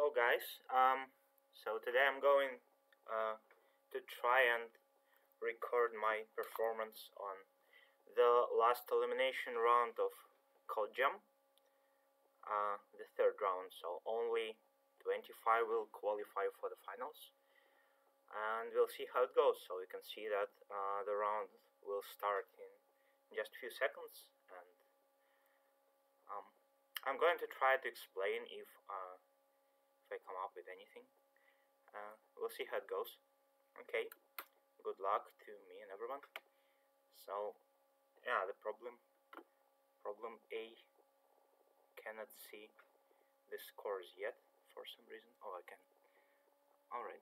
Hello guys, so today I'm going to try and record my performance on the last elimination round of Code Jam, the third round, so only 25 will qualify for the finals, and we'll see how it goes. So you can see that the round will start in just a few seconds, and I'm going to try to explain if I come up with anything. We'll see how it goes. Okay, good luck to me and everyone. So yeah, the problem A, cannot see the scores yet for some reason. Oh, I can. Alright.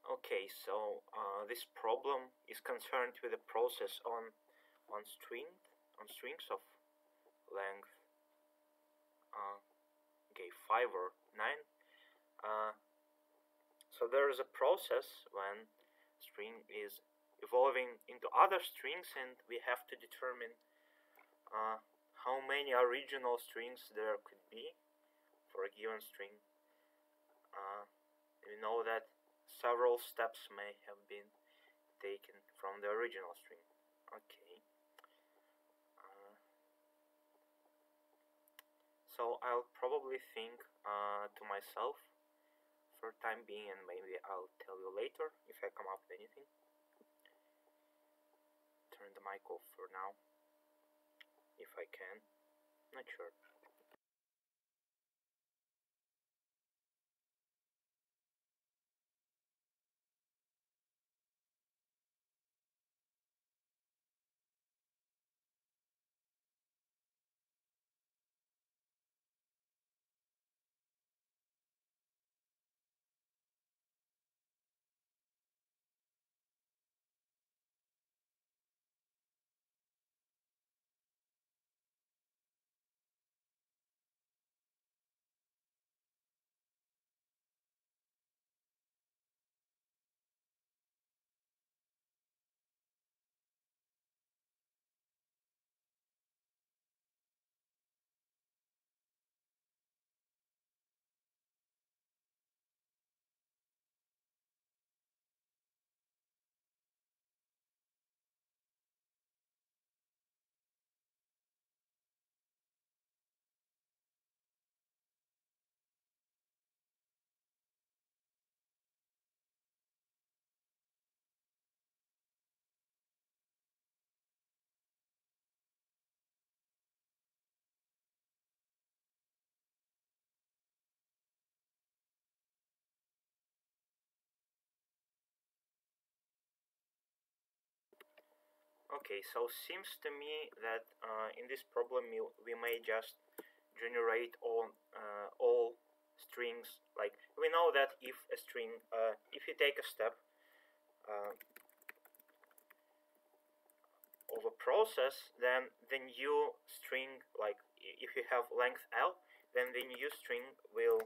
Okay, so this problem is concerned with the process on strings of length 5 or 9. So there is a process when string is evolving into other strings, and we have to determine how many original strings there could be for a given string. We know that several steps may have been taken from the original string. Okay. So I'll probably think to myself for time being, and maybe I'll tell you later if I come up with anything. Turn the mic off for now, if I can. Not sure. Okay, so seems to me that in this problem we may just generate all strings. Like, we know that if a string, if you take a step of a process, then the new string, like if you have length L, then the new string will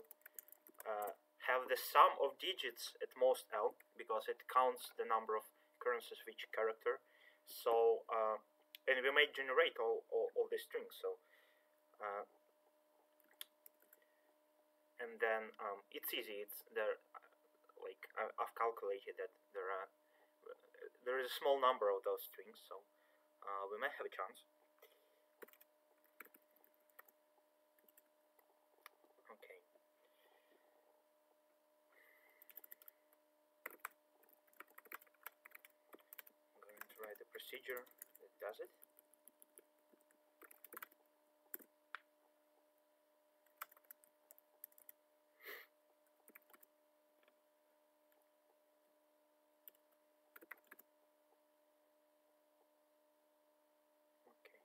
have the sum of digits at most L, because it counts the number of occurrences of each character. So and we may generate all the strings. So and then it's easy. It's there. Like I've calculated that there is a small number of those strings, so we may have a chance. procedure that does it. Okay.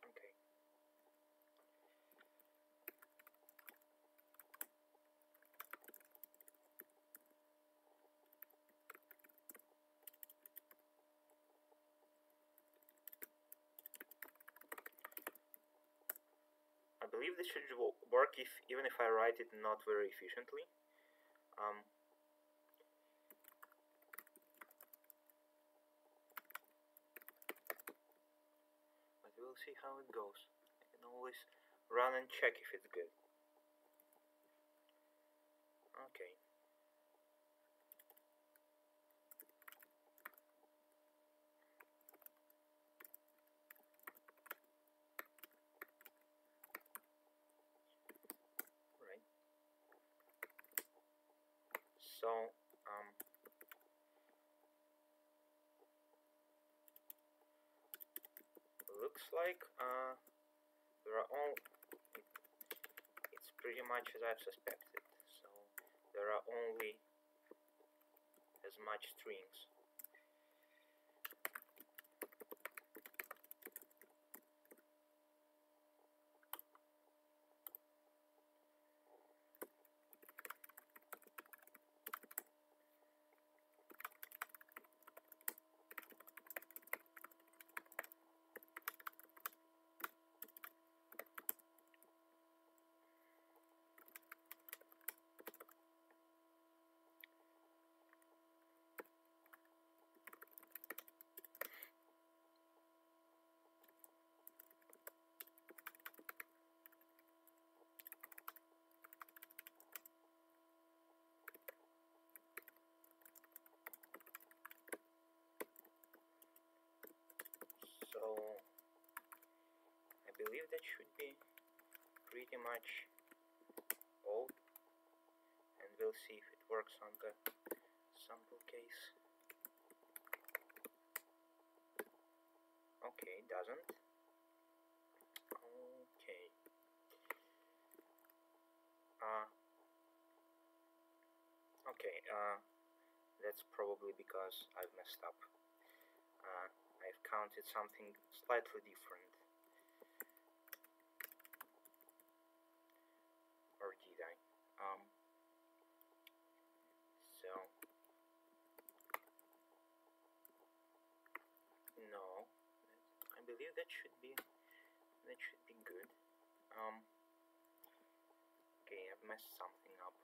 Okay. I believe this should work even if I write it not very efficiently. But we'll see how it goes. I can always run and check if it's good. Okay. Right. So, looks like there are all. It's pretty much as I've suspected. So there are only as much strings. So I believe that should be pretty much all, and we'll see if it works on the sample case. Okay, it doesn't. Okay. Okay, that's probably because I've messed up. I've counted something slightly different. Or did I? So no, I believe that should be good. Okay, I've messed something up.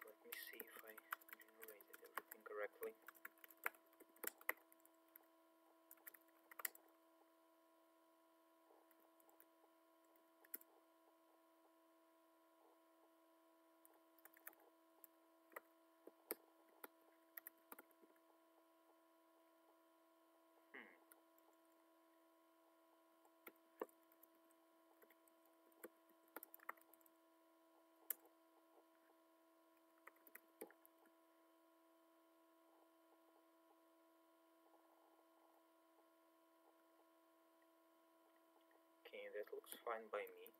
Let me see if I generated everything correctly. that looks fine by me.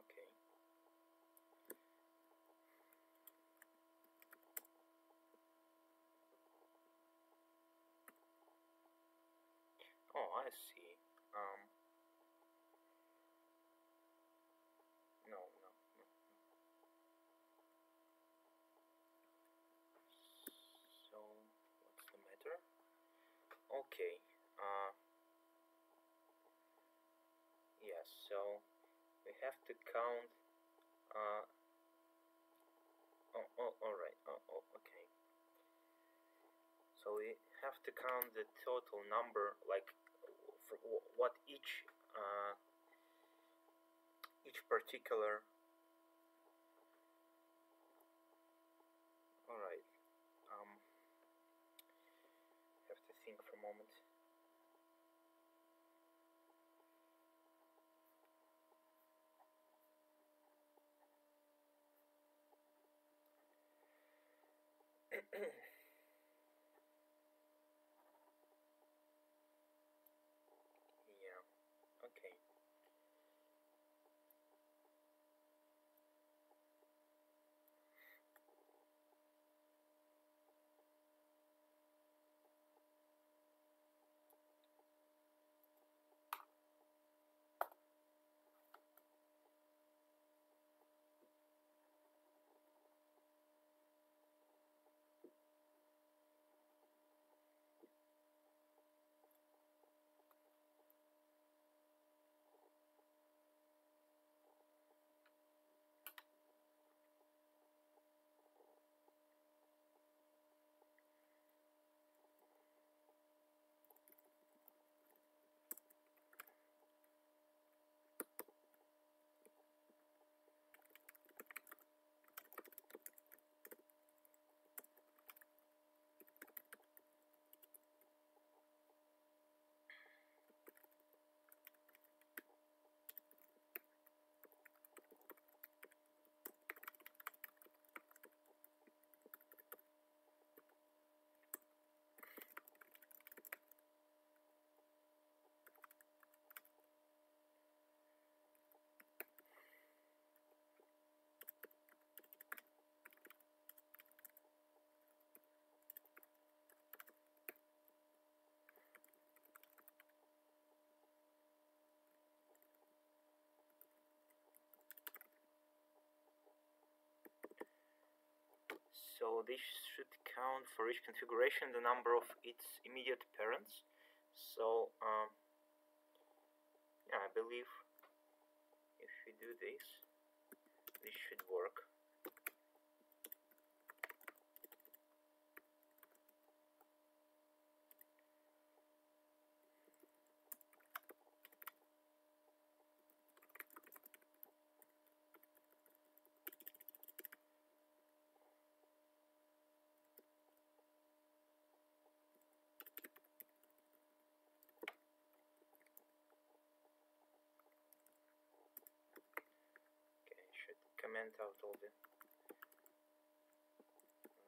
Okay. Oh, I see. No, no, no. So, what's the matter? Okay. Yes, so we have to count. Alright. Okay. So we have to count the total number, like for what each particular. Alright. Have to think for a moment. Yeah. Okay. So this should count for each configuration the number of its immediate parents. So yeah, I believe if we do this should work. Comment out all the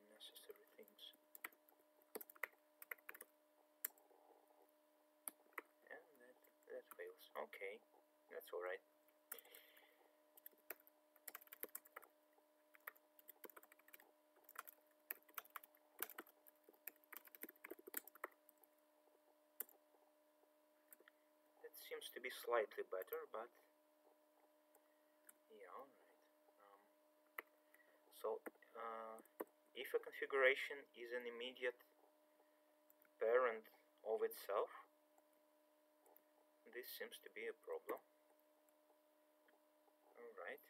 unnecessary things. And that fails. Okay, that's alright. That seems to be slightly better, but yeah, alright. So if a configuration is an immediate parent of itself. This seems to be a problem. Alright.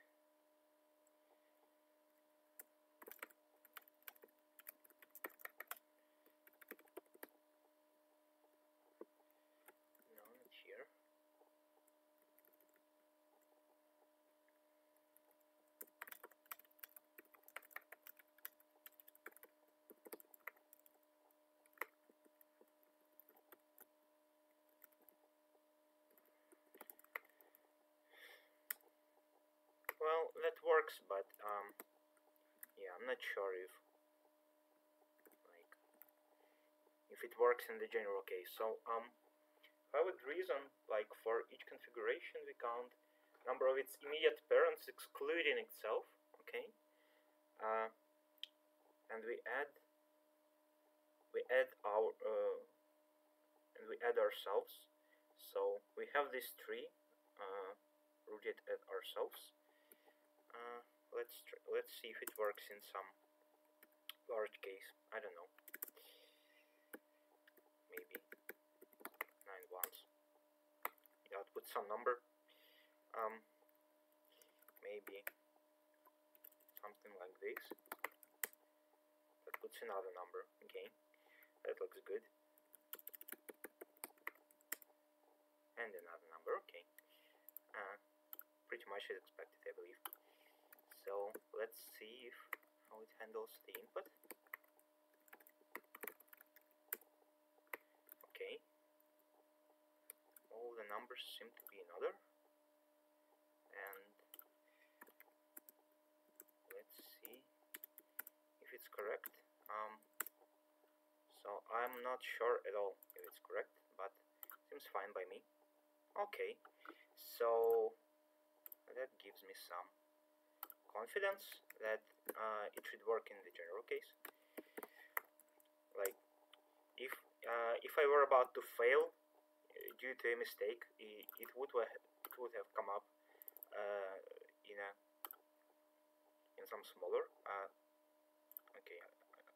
No, not here. Well, that works, but yeah, I'm not sure if it works in the general case. So I would reason like for each configuration we count number of its immediate parents excluding itself, okay, and we add our and we add ourselves. So we have this tree rooted at ourselves. Let's see if it works in some large case. I don't know. Maybe 9 ones. Yeah, I'll put some number. Maybe something like this. That puts another number. Okay, that looks good. And another number. Okay. Pretty much as expected, I believe. So let's see how it handles the input. Okay. All the numbers seem to be in order. And let's see if it's correct. So I'm not sure at all if it's correct, but seems fine by me. Okay. So that gives me some confidence that it should work in the general case. Like if I were about to fail due to a mistake, it would have come up in some smaller. Okay,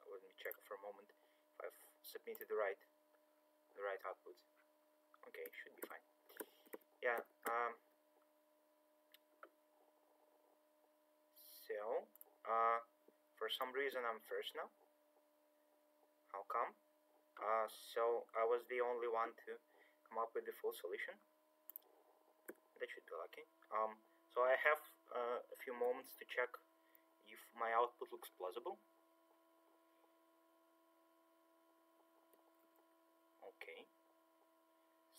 let me check for a moment if I've submitted the right output. Okay, should be fine. Yeah. So for some reason I'm first now. How come? So I was the only one to come up with the full solution. That should be lucky. So I have a few moments to check if my output looks plausible. Okay.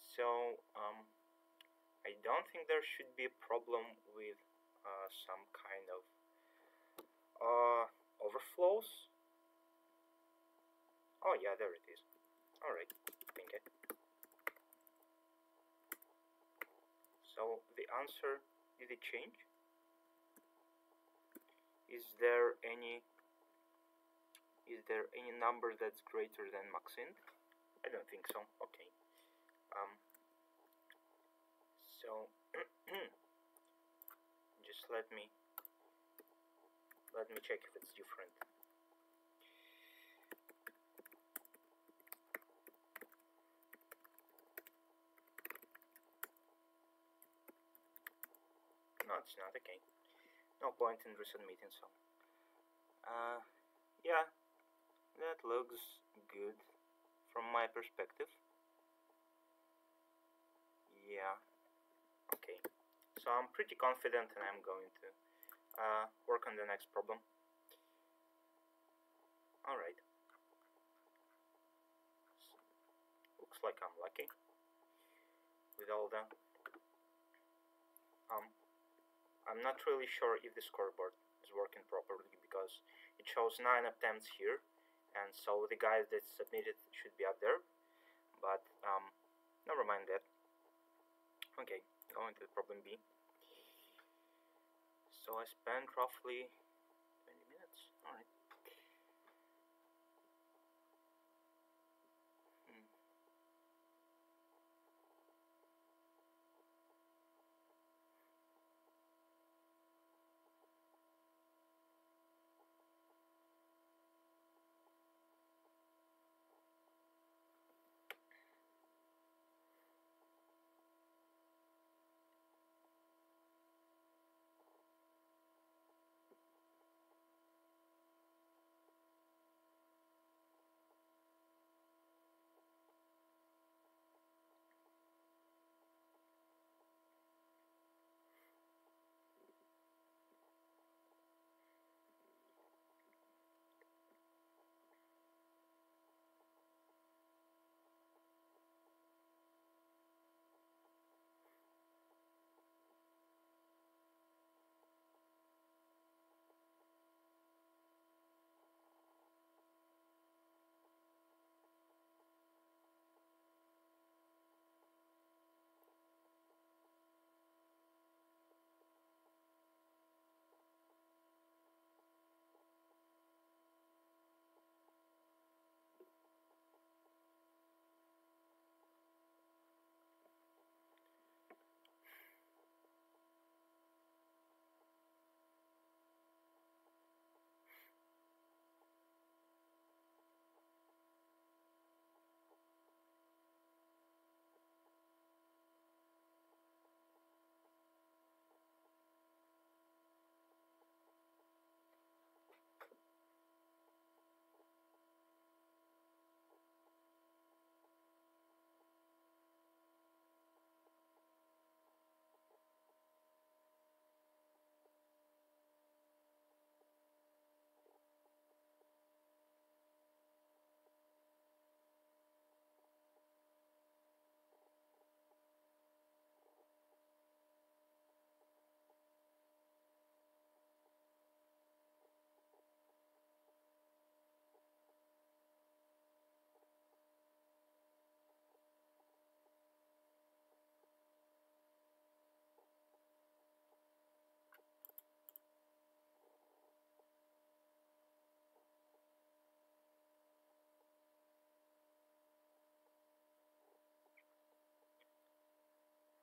So I don't think there should be a problem with some kind of overflows. Oh yeah, there it is. Alright, think it. So the answer, did it change? Is there any number that's greater than maxint? I don't think so. Okay. So just let me check if it's different. No, it's not. Okay. No point in resubmitting. So yeah, that looks good from my perspective. Yeah. Okay. So I'm pretty confident, and I'm going to work on the next problem. Alright. So, looks like I'm lucky with all the I'm not really sure if the scoreboard is working properly because it shows 9 attempts here, and so the guys that submitted should be up there, but never mind that. Okay, going to problem B. So I spent roughly 20 minutes. Alright.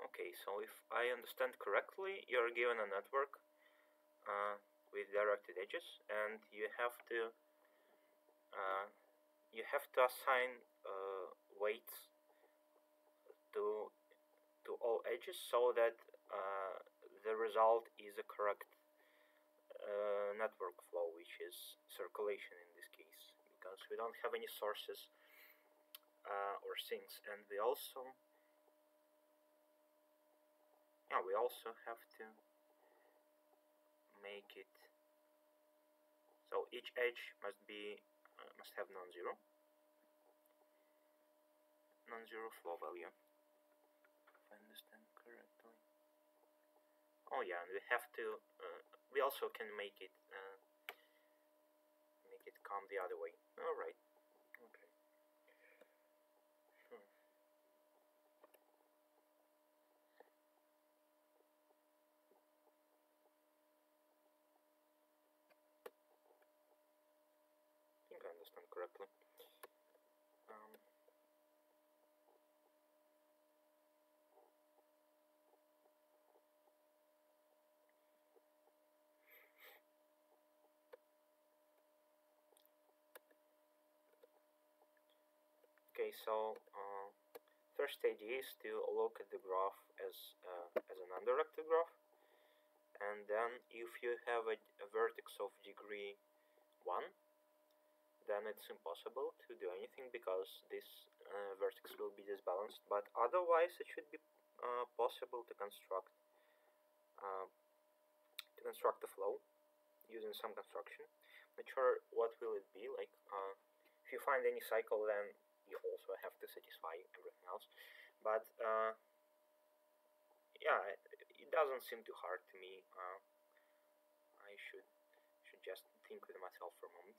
Okay, so if I understand correctly, you're given a network with directed edges, and uh, you have to assign weights to all edges so that the result is a correct network flow, which is circulation in this case, because we don't have any sources or sinks, and we also have to make it so each edge must have non-zero flow value, if I understand correctly. Oh yeah, and we have to we also can make it come the other way. All right. Okay. I think I understand correctly. Okay, so first idea is to look at the graph as an undirected graph, and then if you have a vertex of degree 1, then it's impossible to do anything because this vertex will be disbalanced, but otherwise it should be possible to construct the flow using some construction. Not sure what will it be like. If you find any cycle, then you also have to satisfy everything else, but yeah, it doesn't seem too hard to me. I should just think with myself for a moment.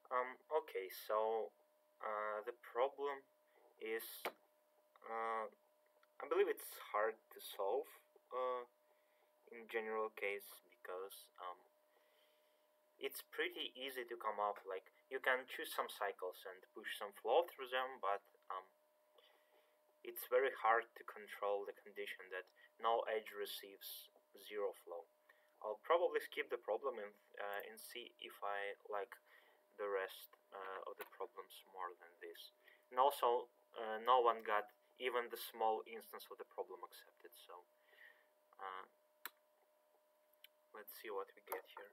Okay, so the problem is, I believe it's hard to solve in general case because it's pretty easy to come up. Like you can choose some cycles and push some flow through them, but it's very hard to control the condition that no edge receives zero flow. I'll probably skip the problem and see if I like the rest of the problems more than this. And also, no one got even the small instance of the problem accepted, so let's see what we get here.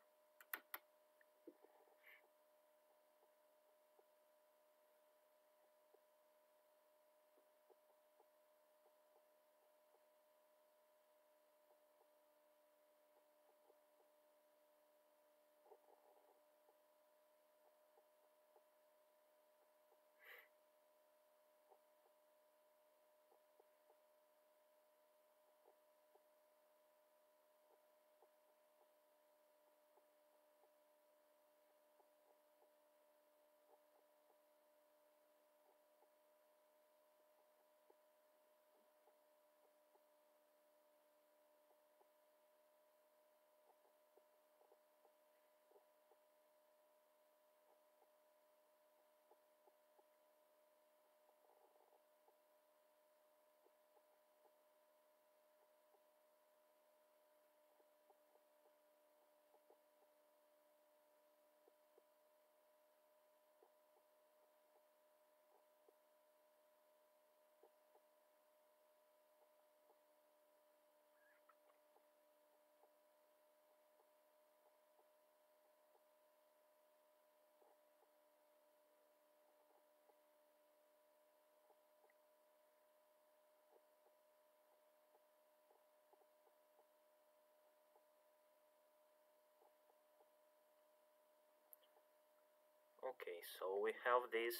Okay, so we have this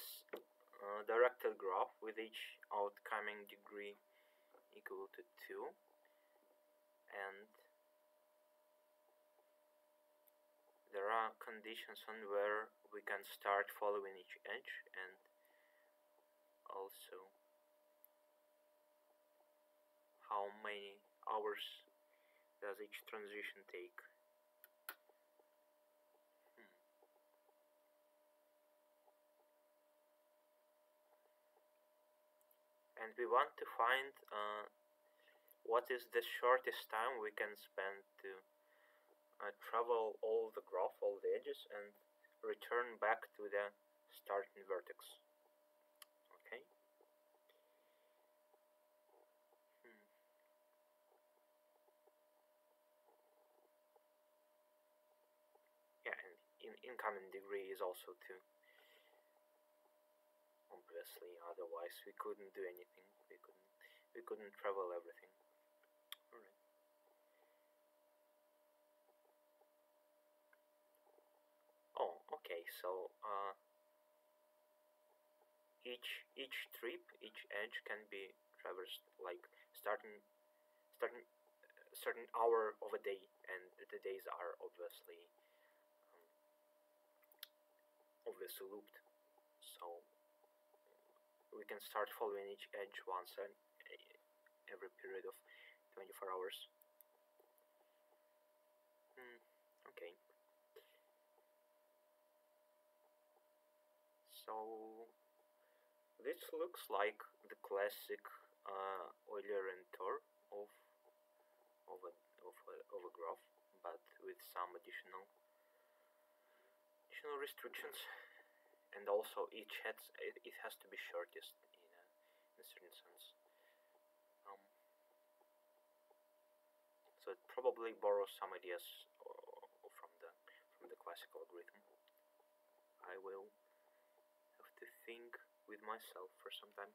directed graph with each outcoming degree equal to 2, and there are conditions on where we can start following each edge, and also how many hours does each transition take. And we want to find what is the shortest time we can spend to travel all the graph, all the edges, and return back to the starting vertex. Okay. Yeah, and incoming degree is also 2. Obviously, otherwise we couldn't do anything. We couldn't travel everything. Alright. Oh, okay. So each trip, each edge can be traversed like starting certain hour of a day, and the days are obviously looped. So we can start following each edge once every period of 24 hours. Okay. So this looks like the classic Euler and Tor of a graph, but with some additional restrictions, and also it has to be shortest in a certain sense. So it probably borrows some ideas from the classical algorithm. I will have to think with myself for some time.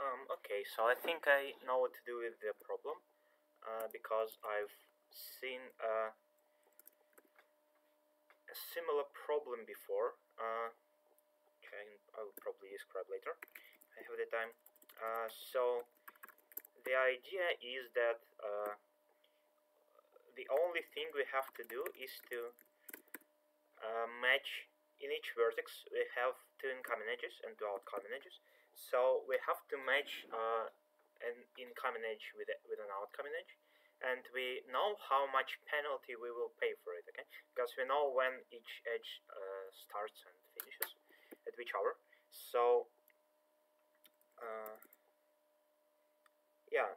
Okay, so I think I know what to do with the problem, because I've seen a similar problem before, which I will probably describe later. I have the time. So the idea is that the only thing we have to do is to match in each vertex. We have two incoming edges and two outcoming edges. So we have to match an incoming edge with an outcoming edge, and we know how much penalty we will pay for it. Okay, because we know when each edge starts and finishes at which hour. So yeah,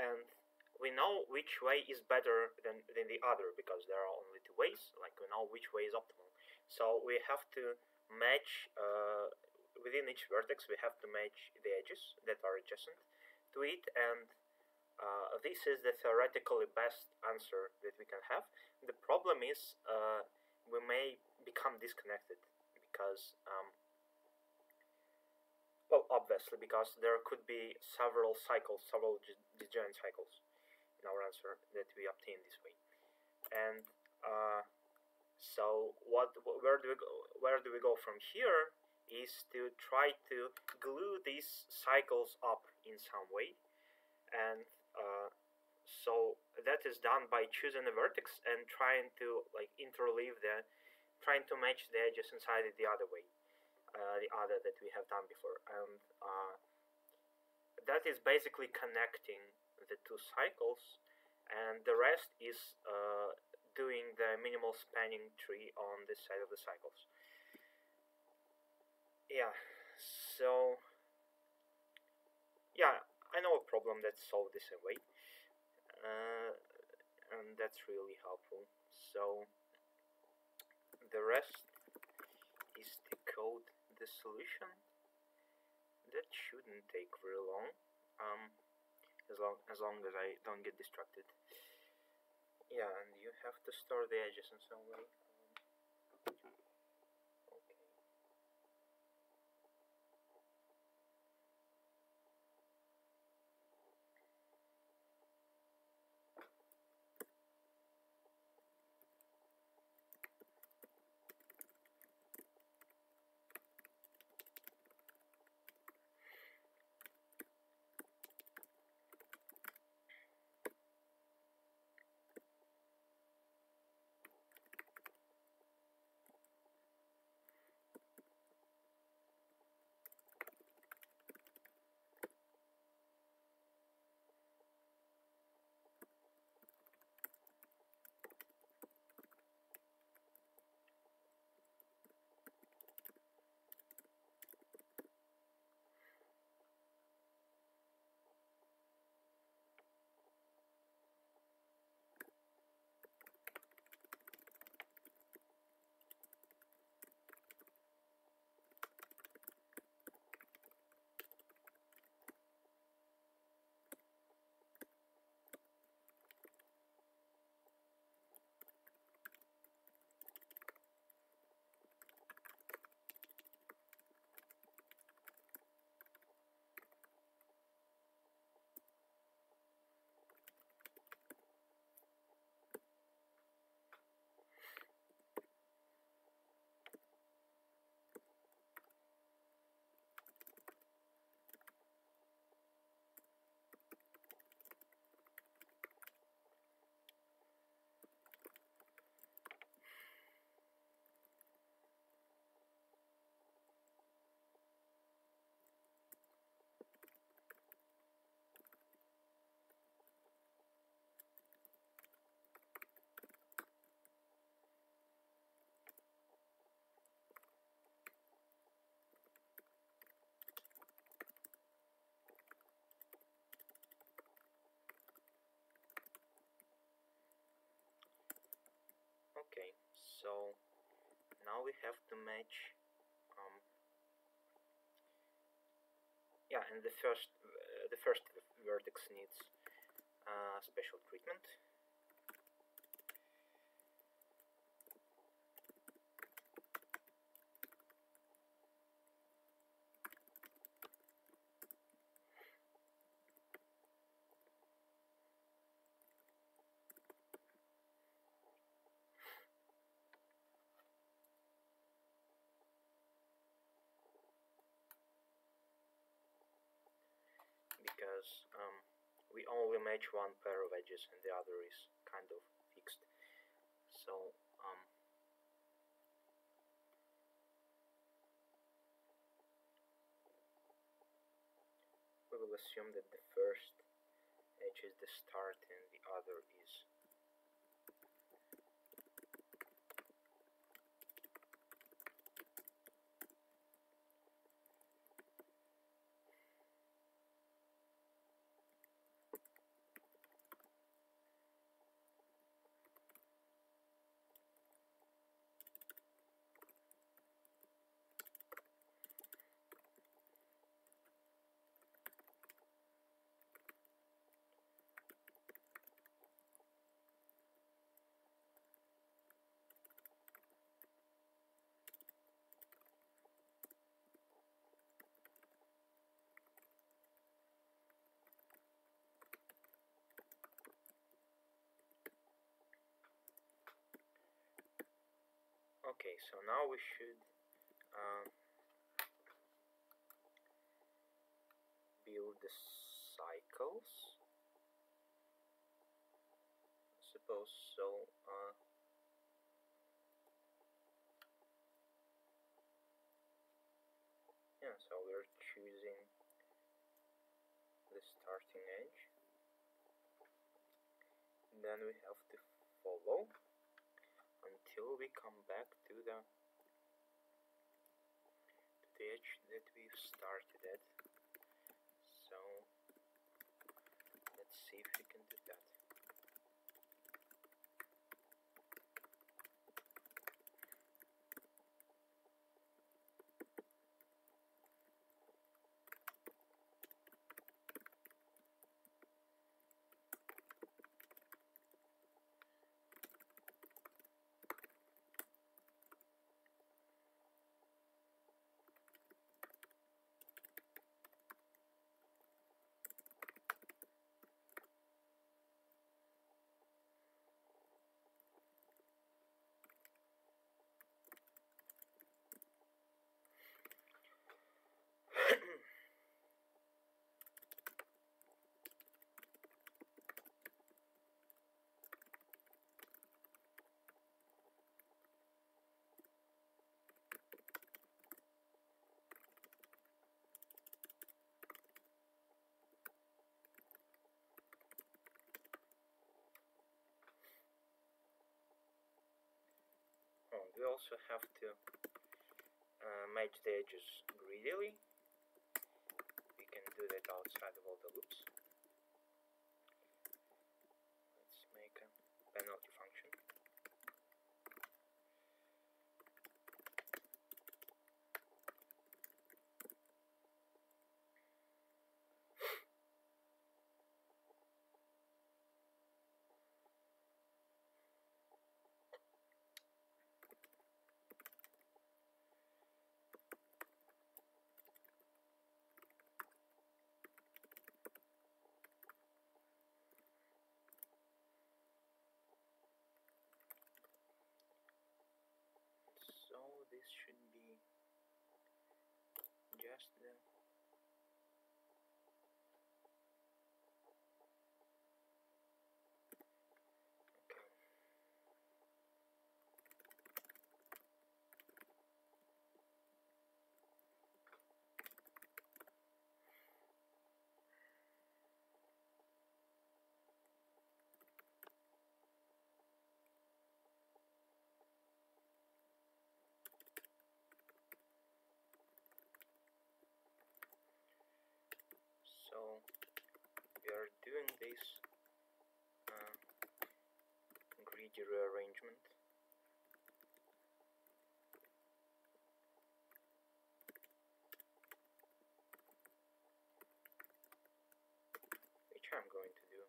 and we know which way is better than the other, because there are only two ways. Like, we know which way is optimal. So we have to match within each vertex. We have to match the edges that are adjacent to it, and this is the theoretically best answer that we can have. The problem is we may become disconnected because well, obviously, because there could be several cycles, several disjoint cycles in our answer that we obtain this way. And so where do we go from here is to try to glue these cycles up in some way. And so that is done by choosing a vertex and trying to trying to match the edges inside it the other way. The other that we have done before, and that is basically connecting the two cycles, and the rest is doing the minimal spanning tree on this side of the cycles. Yeah, so yeah, I know a problem that's solved the same way, and that's really helpful. So the rest is to code the solution. That shouldn't take very long, as long as I don't get distracted. Yeah, and you have to store the edges in some way. Okay. Okay, so now we have to match. Yeah, and the first vertex needs special treatment. only match one pair of edges and the other is kind of fixed. So we will assume that the first edge is the start and the other is okay. So now we should build the cycles. I suppose so. Yeah, so we're choosing the starting edge. Then we have to follow until we come back to the edge that we've started at. So let's see if we can do that. We also have to match the edges greedily. We can do that outside of all the loops. Let's make a penalty function. So this should be just the So we are doing this greedy rearrangement. Which I'm going to do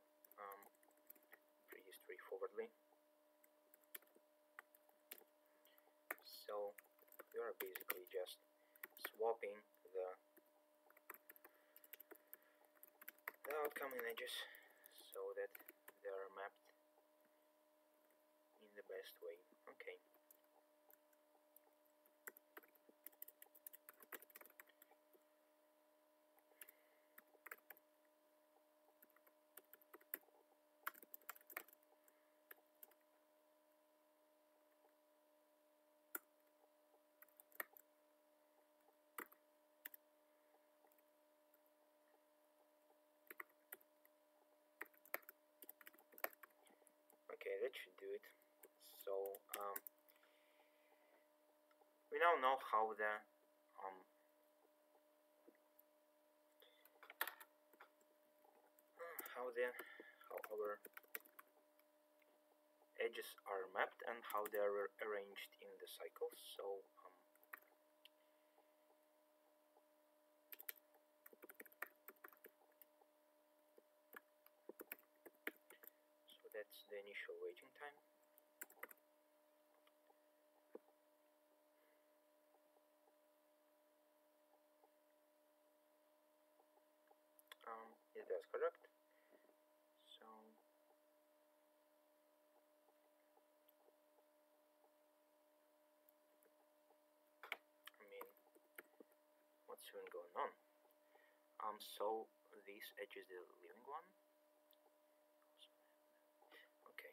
pretty straightforwardly. So we are basically just swapping the outcoming edges so that they are mapped in the best way. Okay. Okay, that should do it. So we now know how the how our edges are mapped and how they are arranged in the cycles. So that's the initial waiting time. Yeah, that's correct. So I mean, what's even going on? So this edge is the living one. Okay.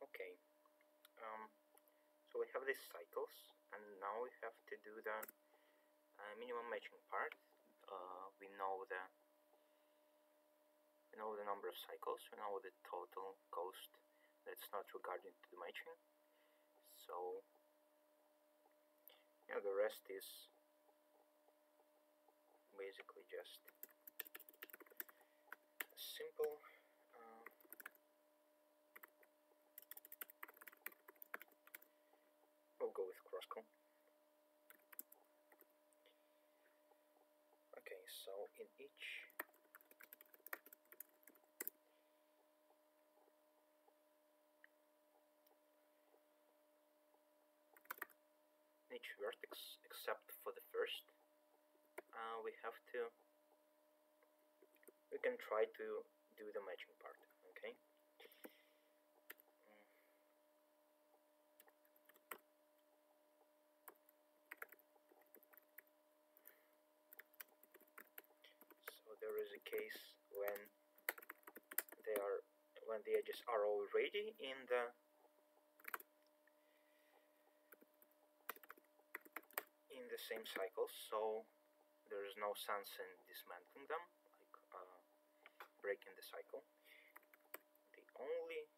Okay. So we have these cycles, and now we have to do the minimum matching part. We know the number of cycles. We know the total cost that's not regarding to the matching. So yeah, the rest is basically just simple. We'll go with cross-call. Okay, so in each vertex, except for the first, we can try to do the matching part. Okay. So there is a case when the edges are already in the same cycle, so there is no sense in dismantling them, like breaking the cycle. They only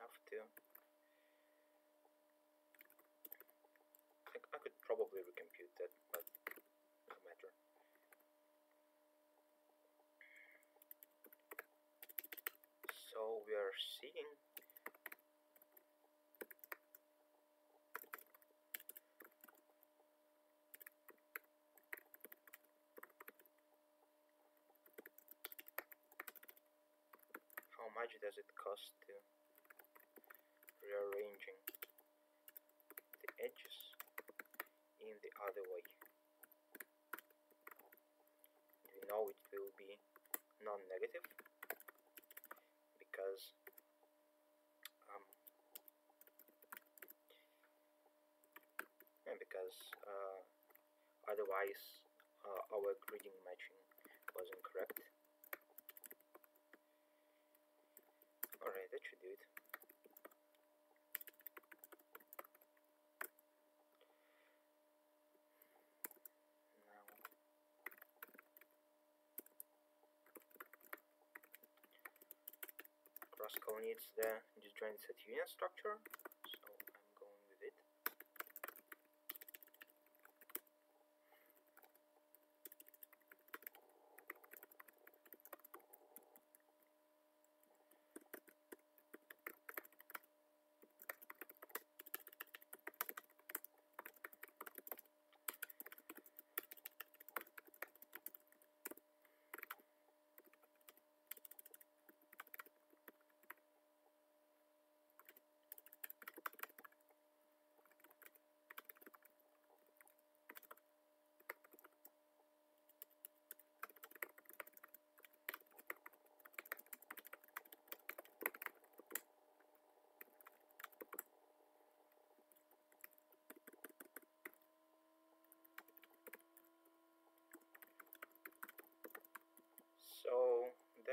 have to. I could probably recompute that, but no matter. So we are seeing how much does it cost to rearranging the edges in the other way. We know it will be non-negative because otherwise our grading matching was incorrect. Alright, that should do it. Now cross-call needs the disjoint set union structure, so I'm going with it.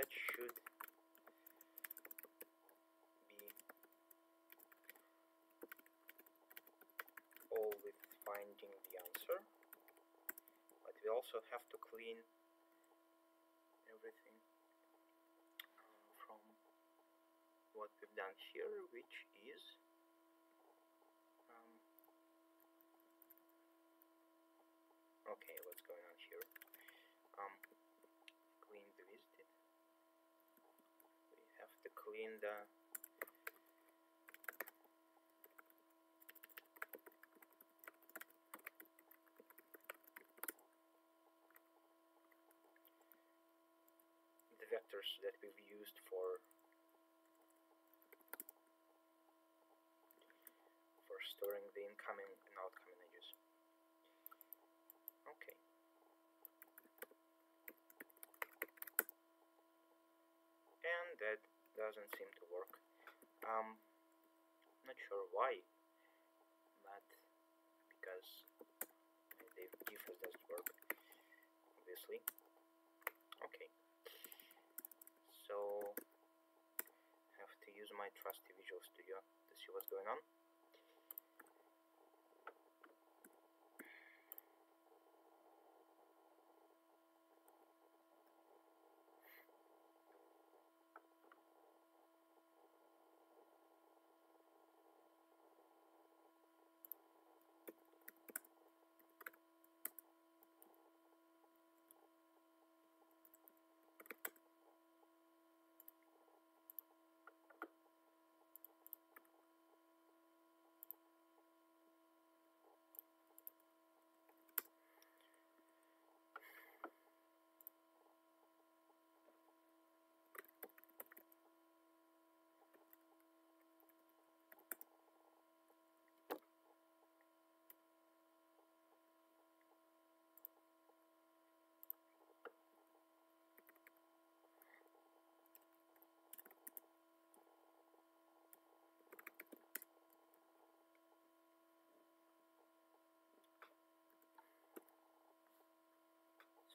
that should be all with finding the answer, but we also have to clean everything from what we've done here, which is okay, what's going on here? Clean the visited. We have to clean the vectors that we've used for storing the incoming and outcoming edges. Okay. And that doesn't seem to work. Not sure why, but because the defense doesn't work, obviously. Okay. So have to use my trusty Visual Studio to see what's going on.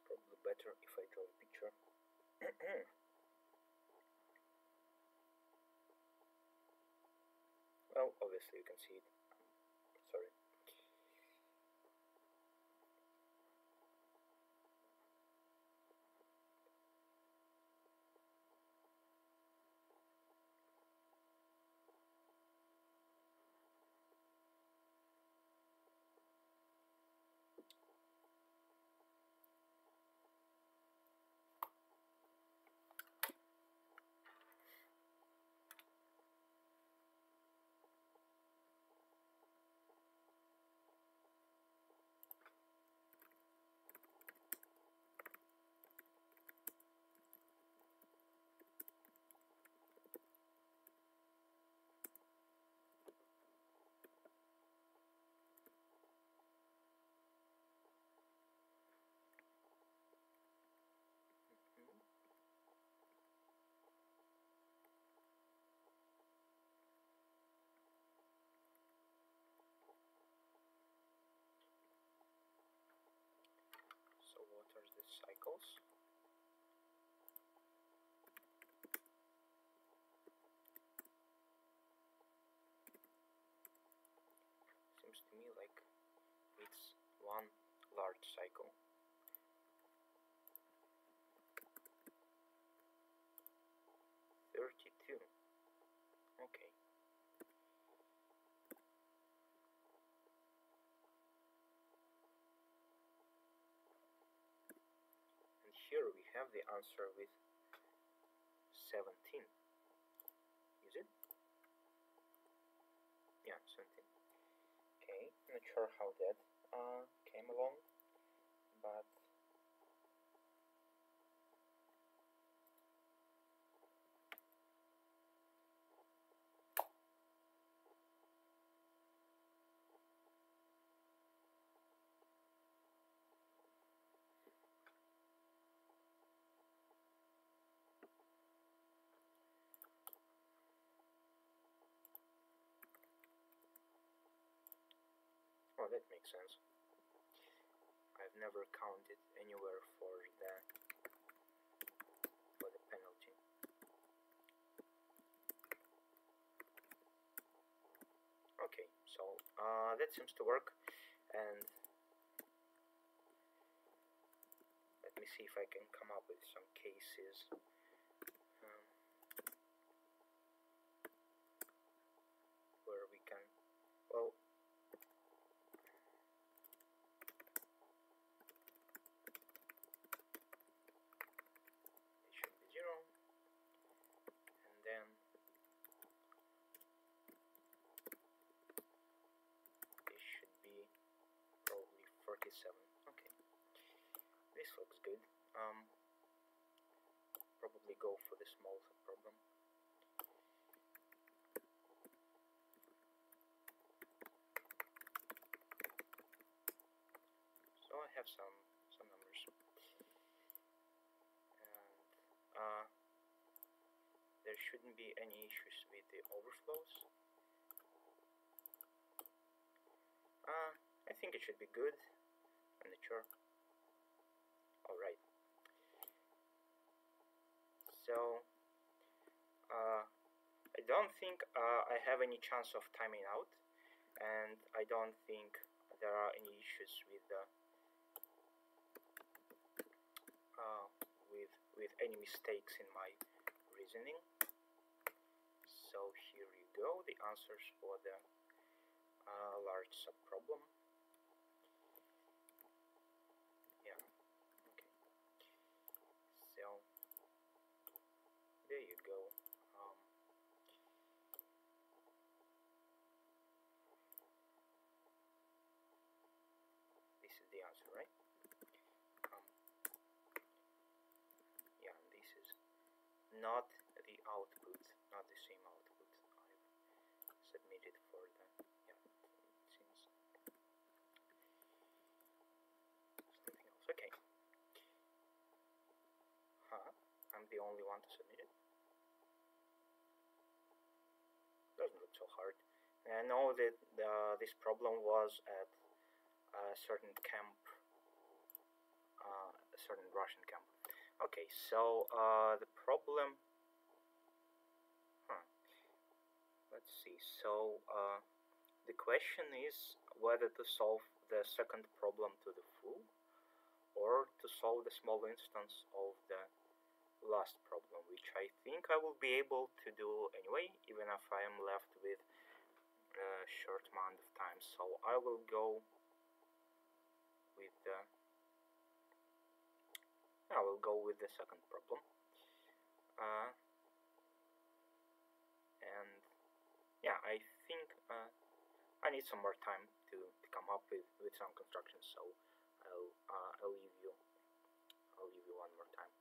Probably better if I draw a picture. Well, obviously you can see it. Sorry. So what are the cycles? Seems to me like it's one large cycle. Okay. And here we have the answer with 17. Is it? Yeah, 17. Okay, not sure how that came along, but oh, that makes sense. I've never counted anywhere for the penalty. Okay, so that seems to work, and let me see if I can come up with some cases where we can, well, it should be 0, and then this should be probably 47. Okay, this looks good. Probably go for the small subproblem. So I have some numbers, and there shouldn't be any issues with the overflows. I think it should be good. I'm not sure. Alright. So I don't think I have any chance of timing out, and I don't think there are any issues with with any mistakes in my reasoning. So here you go, the answers for the large subproblem. Yeah, okay. So there you go. This is the answer, right? Yeah, this is not the output, not the same output I've submitted for the, yeah, it seems something else. Okay. I'm the only one to submit it. Doesn't look so hard. And I know that this problem was at a certain camp, a certain Russian camp. Okay, so the problem, let's see. So the question is whether to solve the second problem to the full, or to solve the small instance of the last problem, which I think I will be able to do anyway, even if I am left with a short amount of time. So I will go with the second problem, and yeah, I think I need some more time to come up with some constructions. So I'll leave you one more time.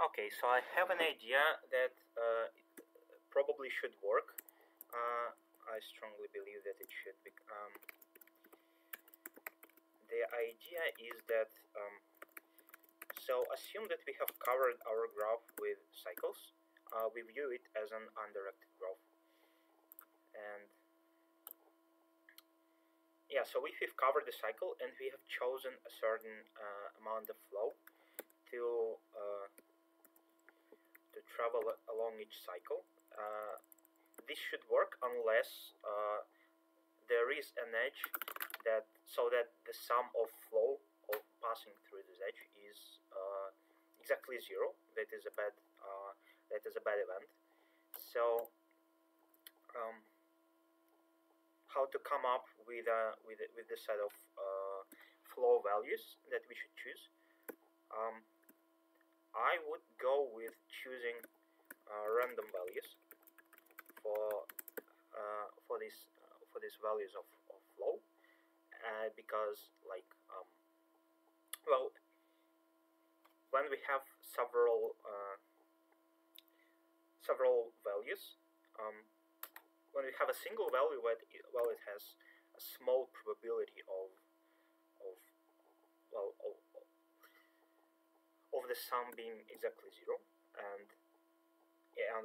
Okay, so I have an idea that it probably should work. I strongly believe that it should be. The idea is that so assume that we have covered our graph with cycles. We view it as an undirected graph, and yeah, so if we've covered the cycle and we have chosen a certain amount of flow to travel along each cycle, this should work unless there is an edge that so that the sum of flow of passing through this edge is exactly zero. That is a bad event. So how to come up with the set of flow values that we should choose? I would go with choosing random values for these values of flow, because like well, when we have several values, when we have a single value, it has a small probability of well of the sum being exactly zero, and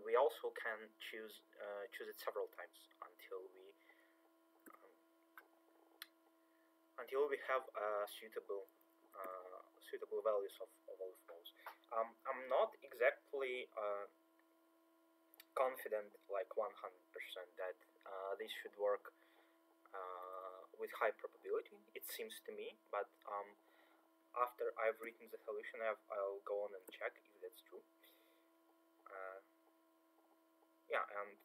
we also can choose it several times until we have suitable values of all flows. I'm not exactly confident like 100% that this should work with high probability. It seems to me, but after I've written the solution, I'll go on and check if that's true. Yeah, and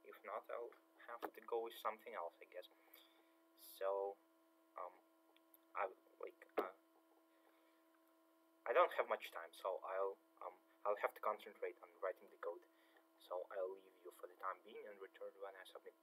if not, I'll have to go with something else, I guess. So, I don't have much time, so I'll have to concentrate on writing the code. So I'll leave you for the time being and return when I submit.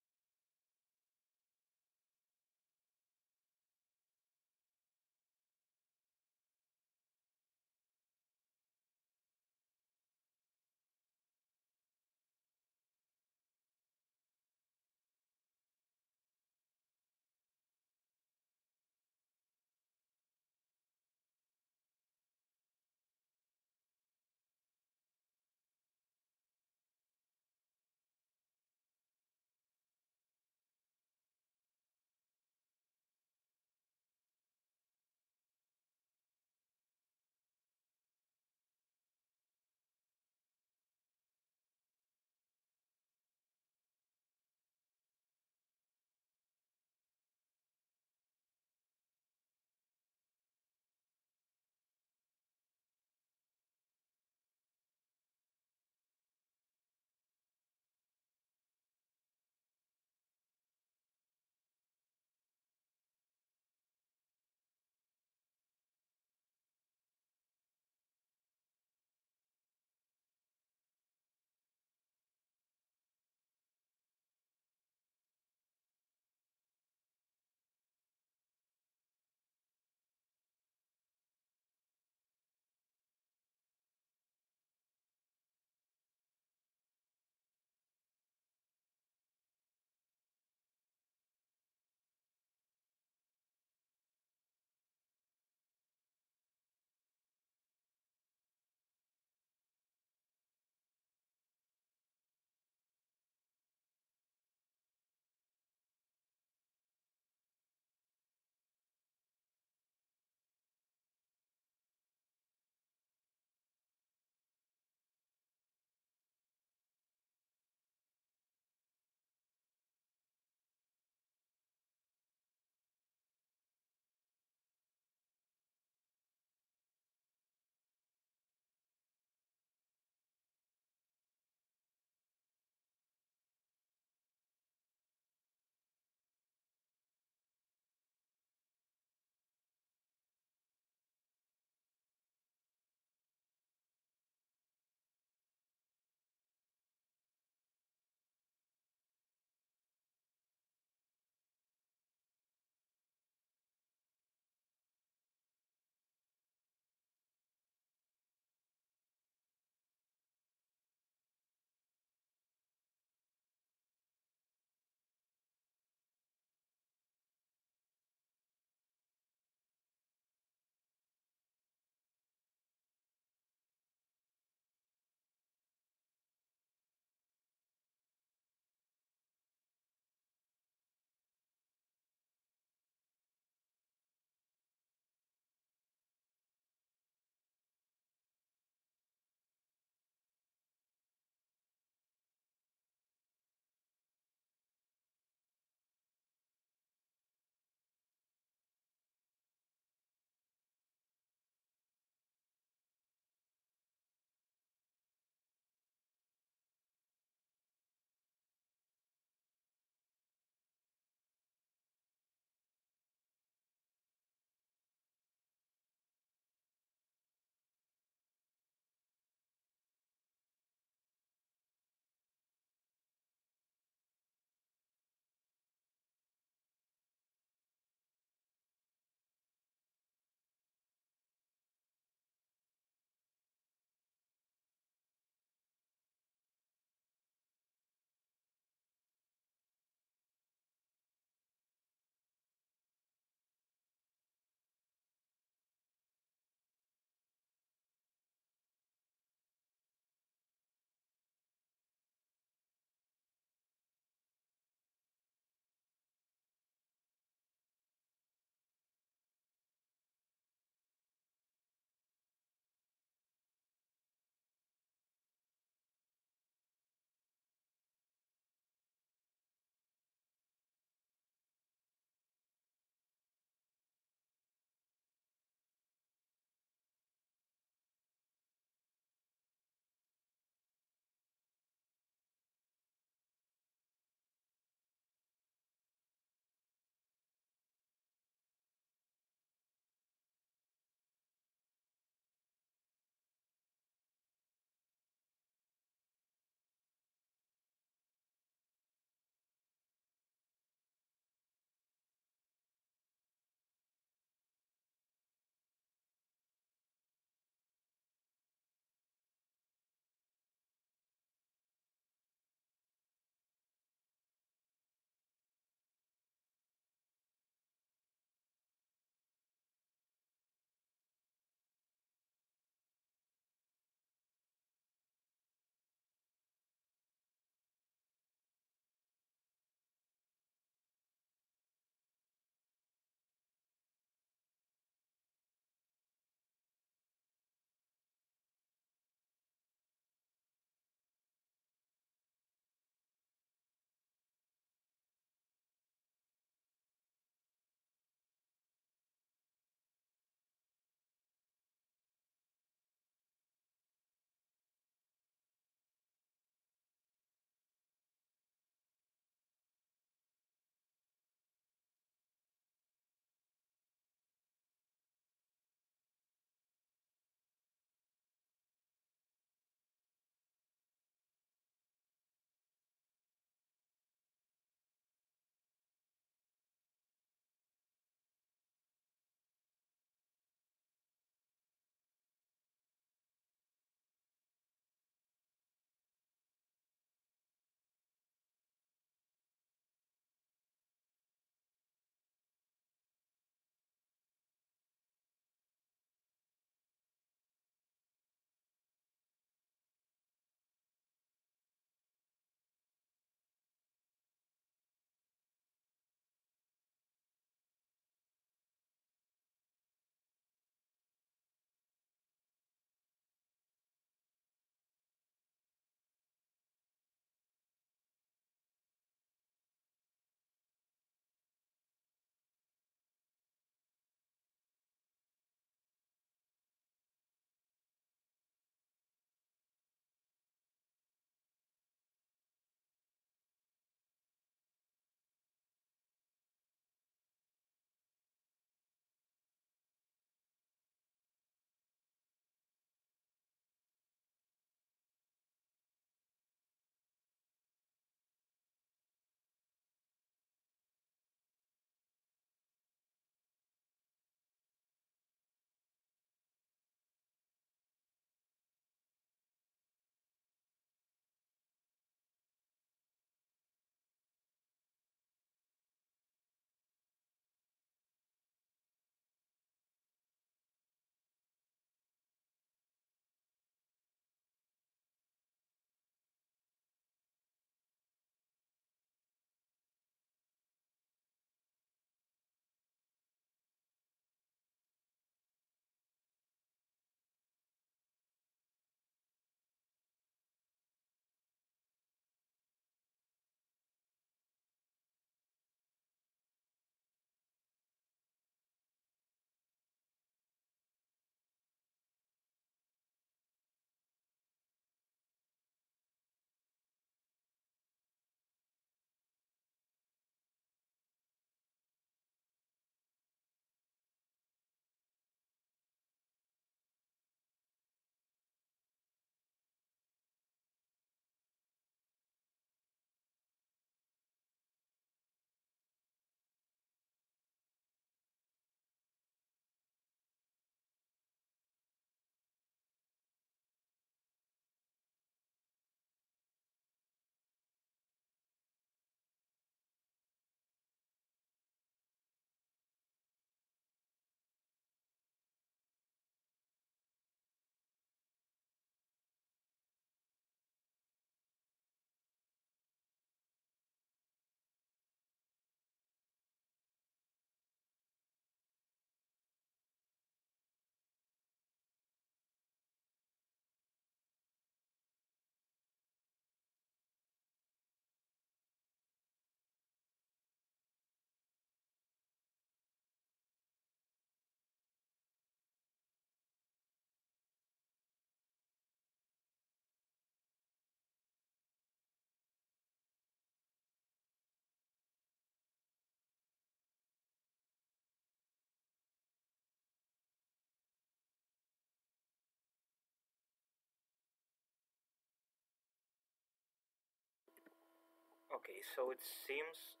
Okay, so it seems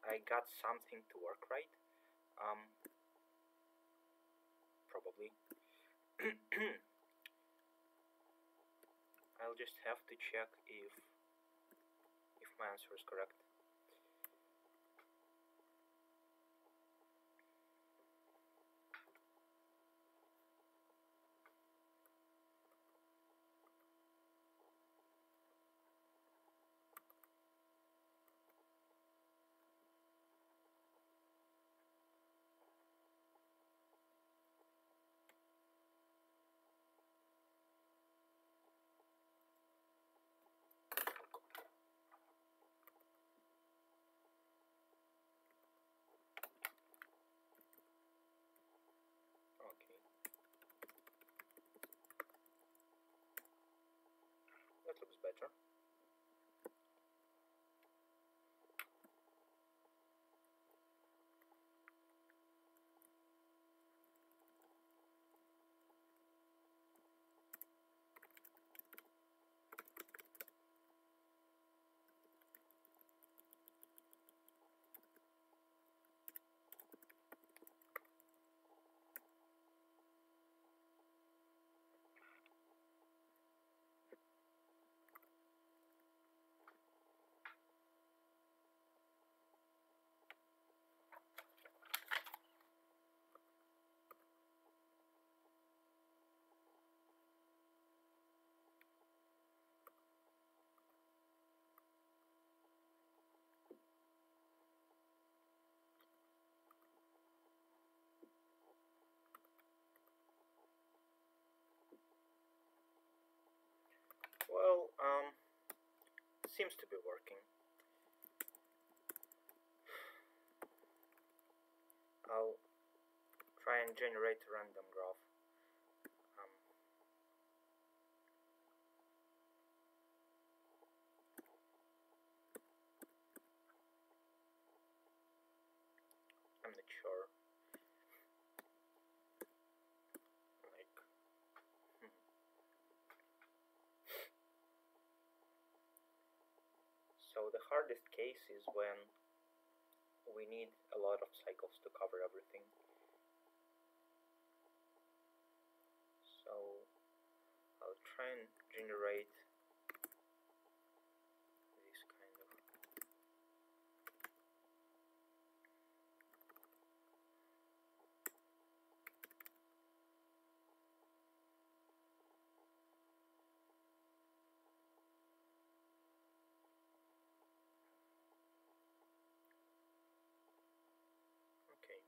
I got something to work right. Probably. I'll just have to check if my answer is correct. Okay. That looks better. Well, seems to be working. I'll try and generate a random graph. I'm not sure. Like, So the hardest case is when we need a lot of cycles to cover everything. So I'll try and generate this kind of okay.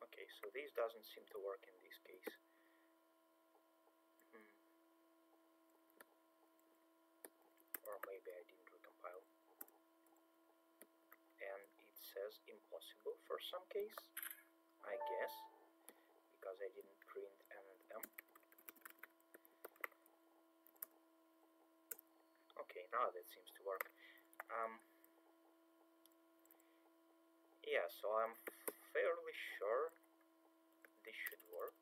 Okay, so this doesn't seem to work in this case. Or maybe I didn't recompile. And it says impossible for some case, I guess, because I didn't print N and M. Okay, now that seems to work. Yeah, so I'm fairly sure this should work.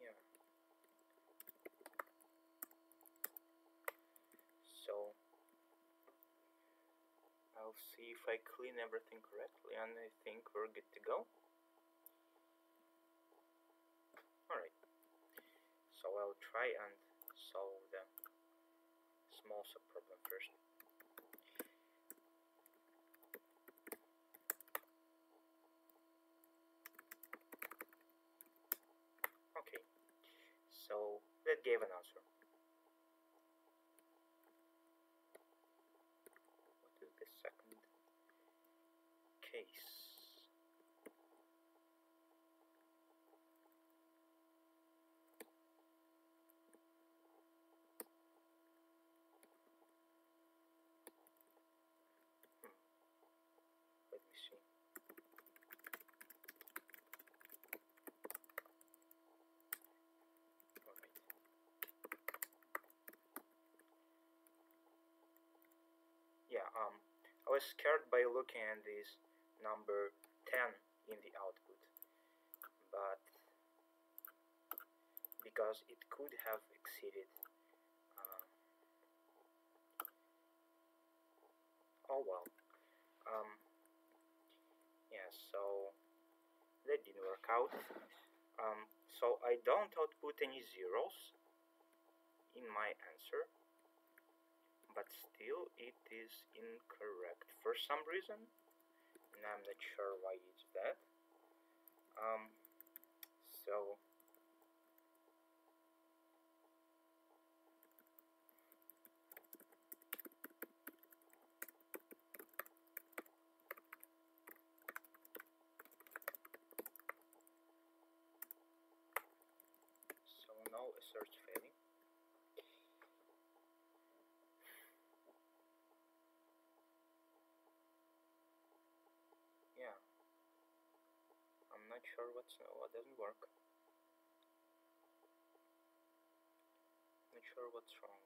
Yeah. So I'll see if I clean everything correctly, and I think we're good to go. Alright. So I'll try and solve the small subproblem first. Okay, so that gave an answer. What is the second case? see. Alright. Yeah, I was scared by looking at this number 10 in the output, but because it could have exceeded. Oh well. Yeah, so that didn't work out. So I don't output any zeros in my answer, but still it is incorrect for some reason, and I'm not sure why it's that. So no assert failing. Yeah, I'm not sure what doesn't work. Not sure what's wrong.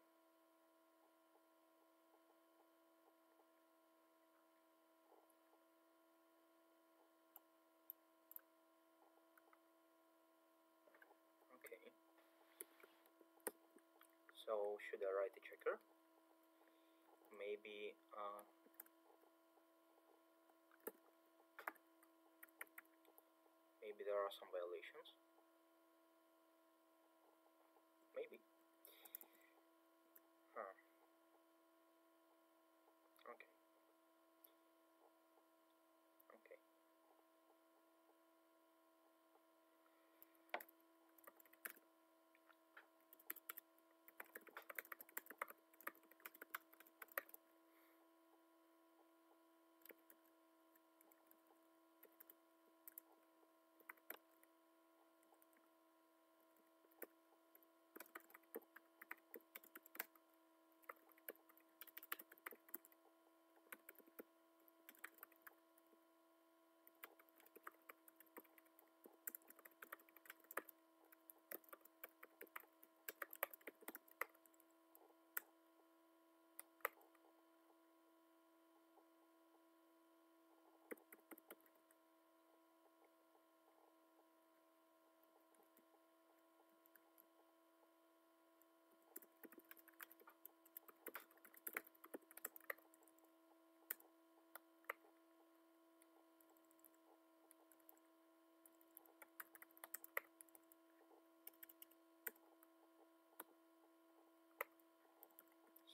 Okay. So should I write a checker? Maybe maybe there are some violations. Maybe. Huh. Okay. Okay.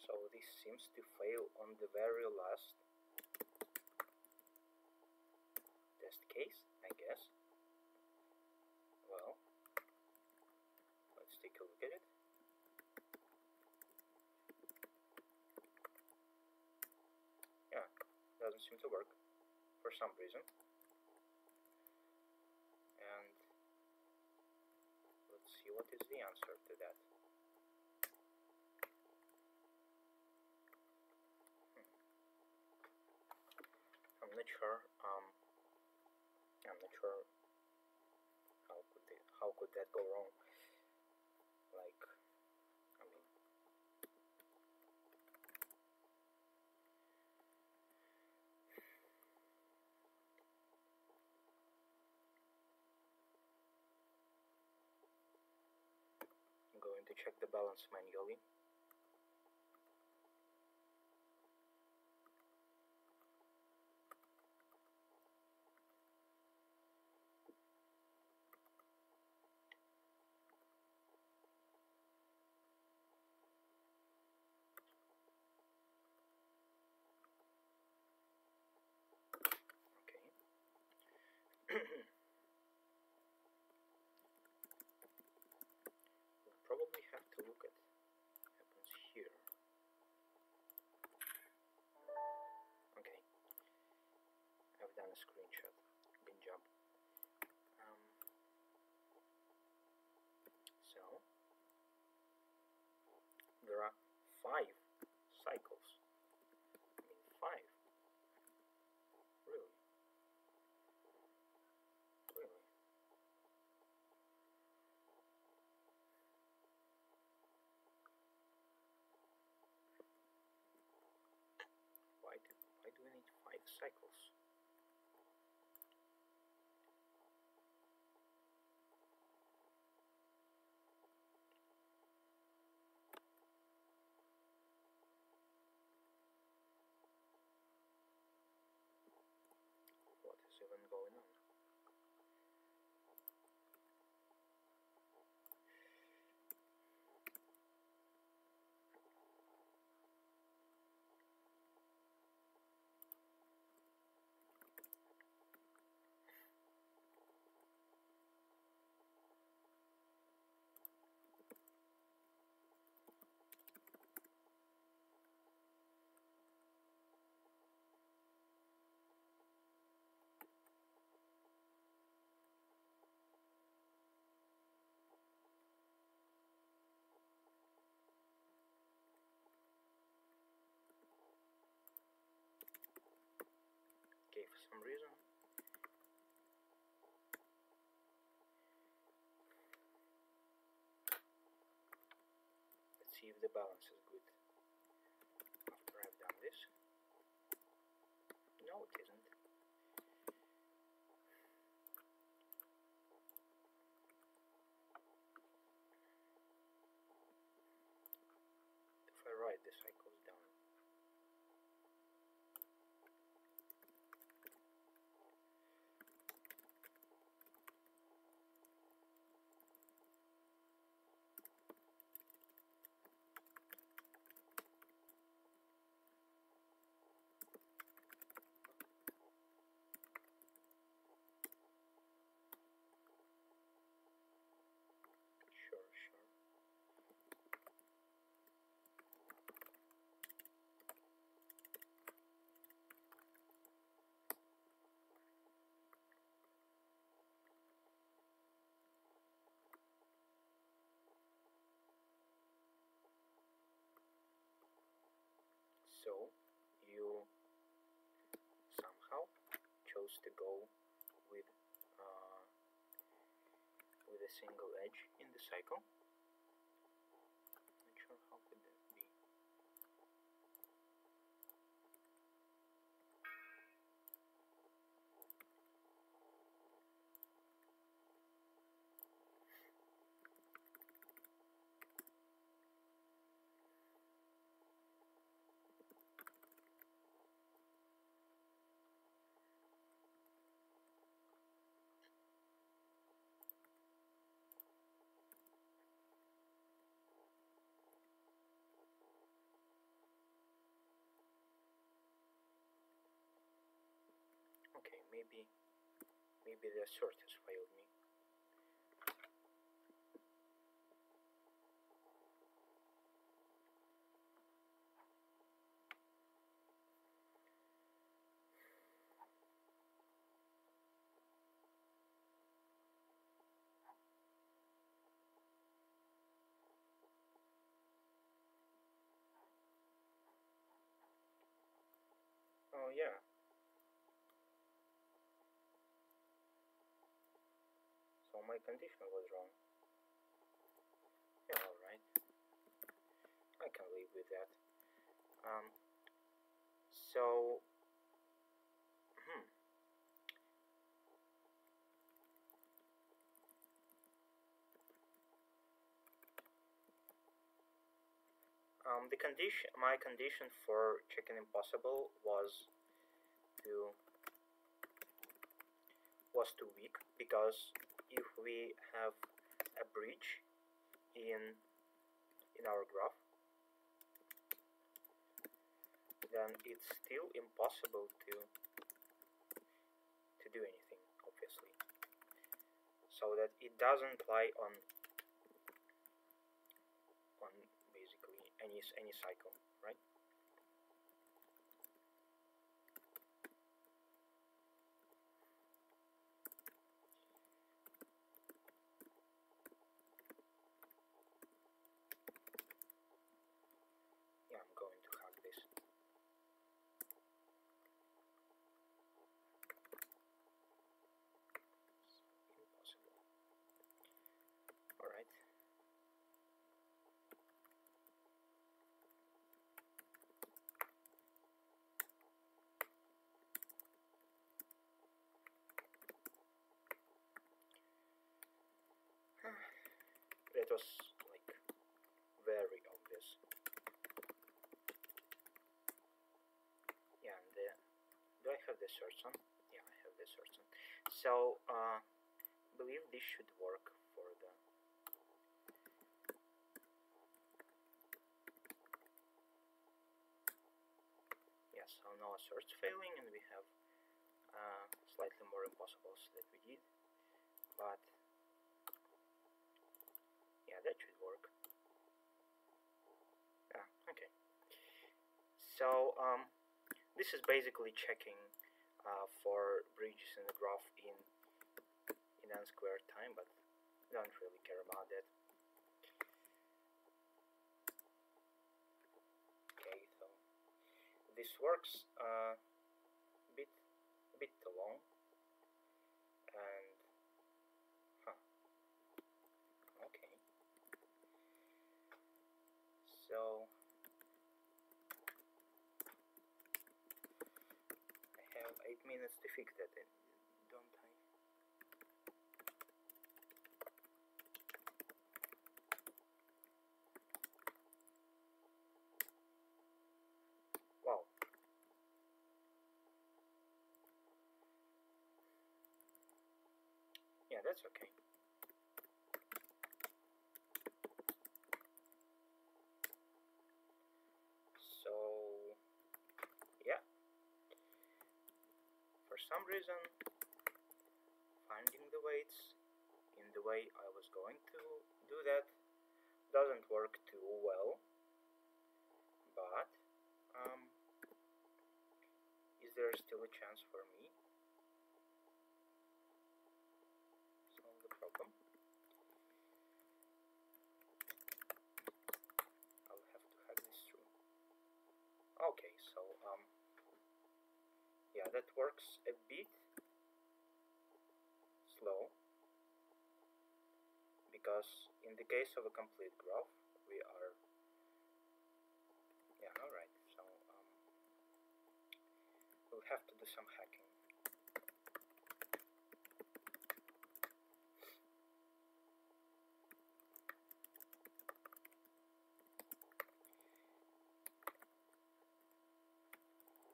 So this seems to fail on the very last test case, I guess. Well, let's take a look at it. Yeah, doesn't seem to work for some reason. And let's see what is the answer to that. I'm not sure. I'm not sure how could that go wrong. Like, I mean, I'm going to check the balance manually. We'll probably have to look at what happens here. Okay, I've done a screenshot. Bin jump. So there are 5 cycles. I mean 5. Really? the cycles. What is even going on? Okay, for some reason let's see if the balance is good after I've done this. No, it isn't. If I write the cycles down. Sure. So you somehow chose to go with a single edge in the cycle. Not sure how could that be. Okay, maybe the assort has failed me. Oh yeah. So my condition was wrong. Yeah, alright. I can live with that. So my condition for chicken impossible was too weak, because if we have a breach in our graph, then it's still impossible to do anything, obviously. So that it doesn't lie on basically any cycle, right? Yeah, I'm going to hack this. Impossible. Alright. it was like very obvious. Yeah, and do I have the search on? Yeah, I have the search on. So I believe this should work for the so now a search failing, and we have slightly more impossibles that we did, but yeah, that should work. Okay. So this is basically checking for bridges in the graph in n squared time, but don't really care about that. Okay, so this works a bit too long, and okay. So I have 8 minutes to fix that, don't I? Wow. Yeah, that's okay. So yeah, for some reason finding the weights in the way I was going to do that doesn't work too well, but is there still a chance for me to solve the problem? I'll have to hack this through. Okay, so yeah, that works a bit slow, because in the case of a complete graph we are alright, so we'll have to do some hacking.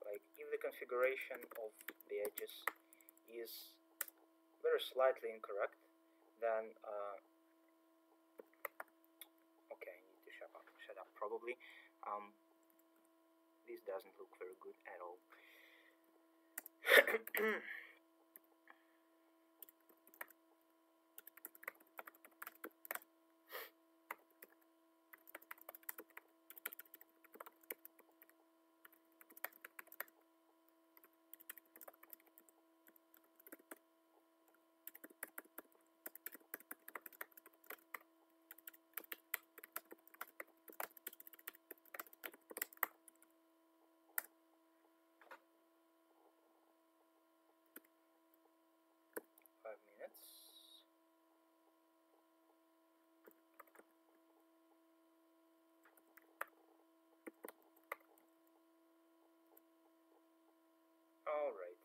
Like, if the configuration of the edges is very slightly incorrect, then okay, I need to shut up probably. This doesn't look very good at all. 5 minutes. Alright.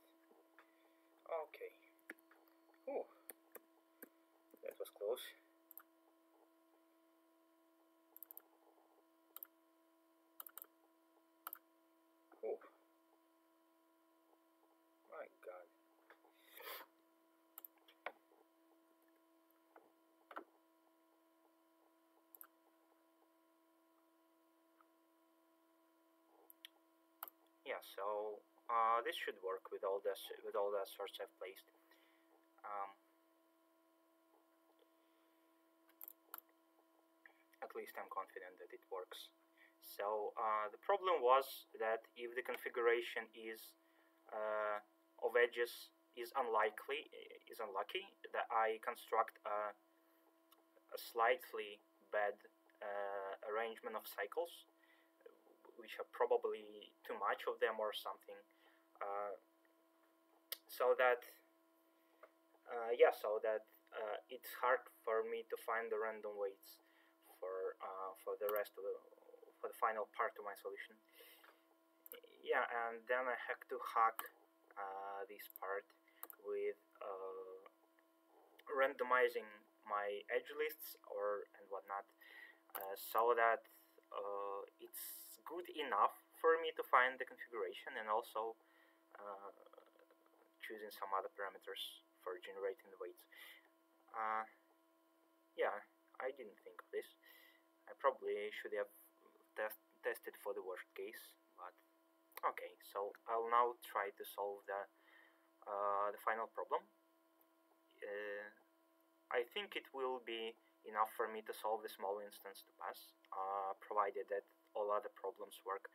Okay. Ooh. That was close. Ooh. My God. Yeah, so this should work with all the sorts I've placed. At least I'm confident that it works. So the problem was that if the configuration is of edges is unlucky, that I construct a slightly bad arrangement of cycles, which are probably too much of them or something, so that it's hard for me to find the random weights for the rest of for the final part of my solution. Yeah, and then I have to hack this part with randomizing my edge lists and whatnot, so that it's good enough for me to find the configuration, and also choosing some other parameters for generating the weights. Yeah, I didn't think of this. I probably should have tested for the worst case, but okay. So I'll now try to solve the final problem. I think it will be enough for me to solve the small instance to pass, provided that all other problems work.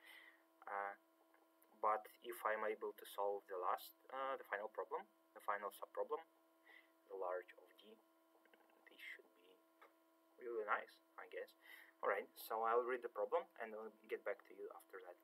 But if I'm able to solve the final problem, the final subproblem, the large of D, this should be really nice, I guess. Alright, so I'll read the problem and I'll get back to you after that.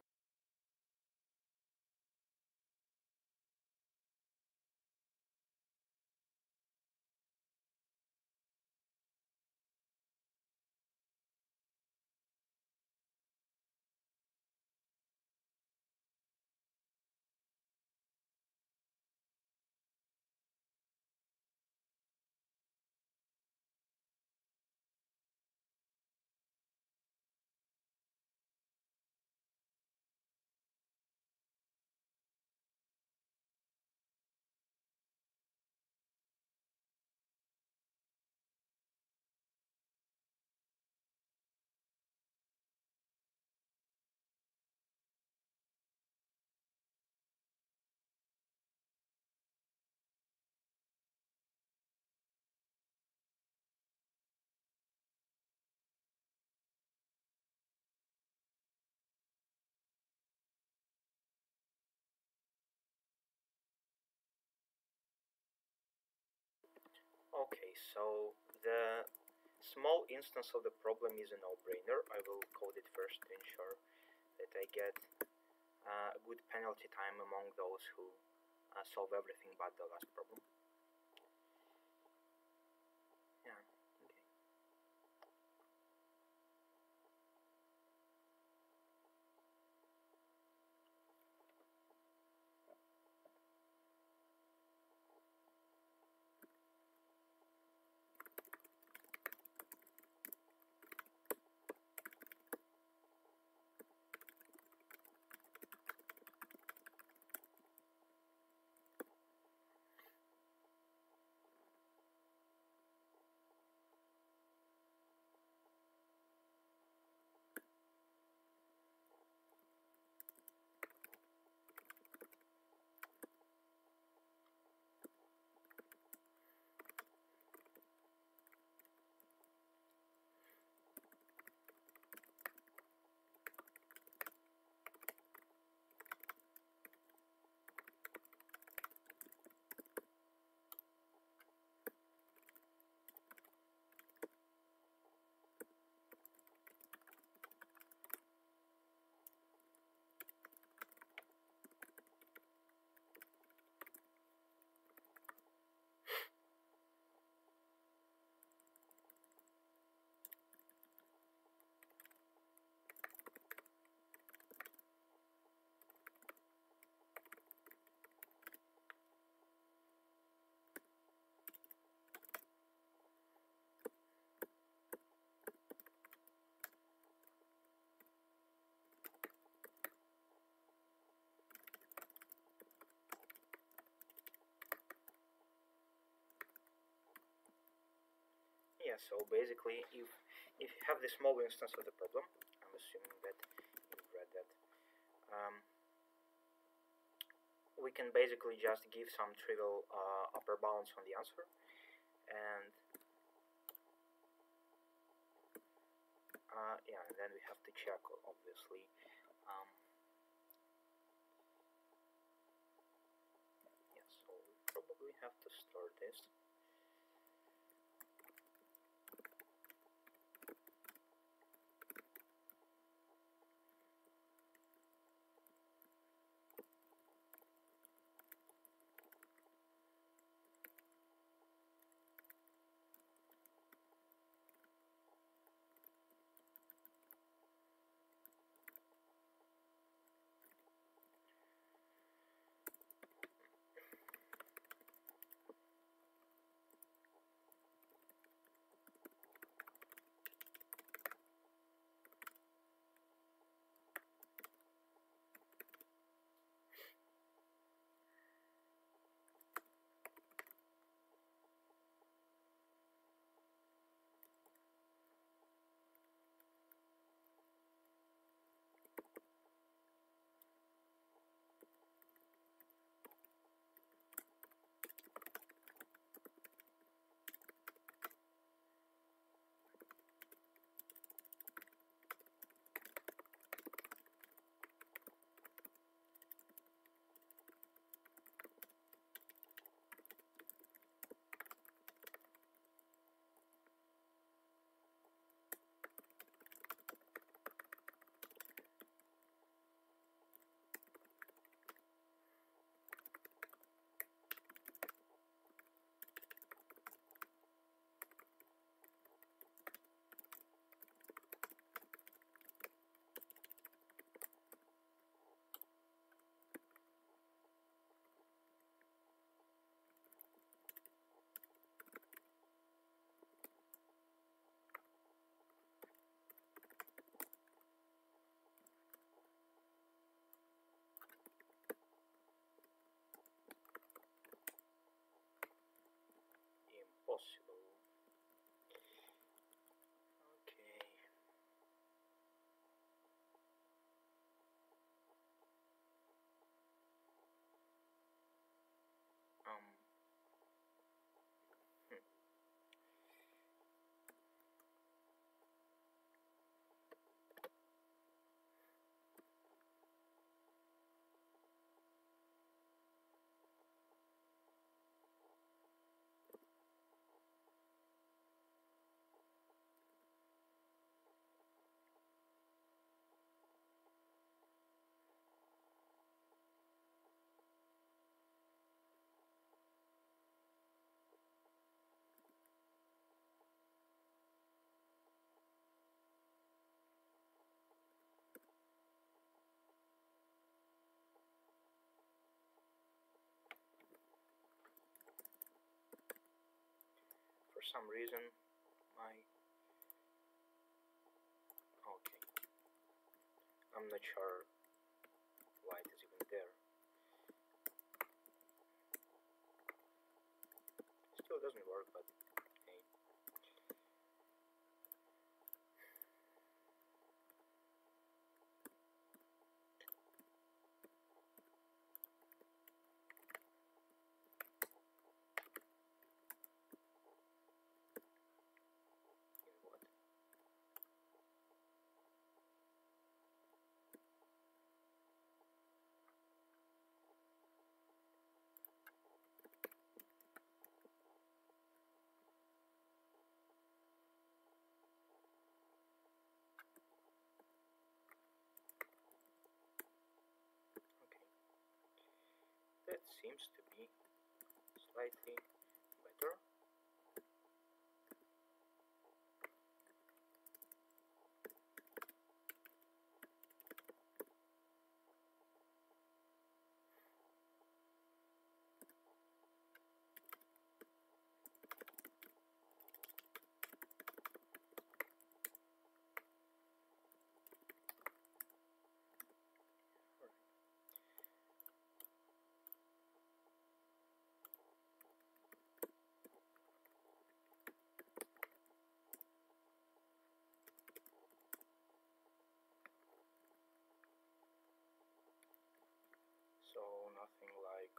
Okay, so the small instance of the problem is a no-brainer. I will code it first to ensure that I get a good penalty time among those who solve everything but the last problem. Yeah, okay. Yeah, so basically, if you have the small instance of the problem, I'm assuming that you've read that, we can basically just give some trivial upper bounds on the answer, and yeah, and then we have to check, obviously. Yeah, so we probably have to store this. possible. Okay. Hmm. For some reason, my okay. I'm not sure why it is even there. Still doesn't work, but hey. In what? Okay. That seems to be slightly better. So nothing like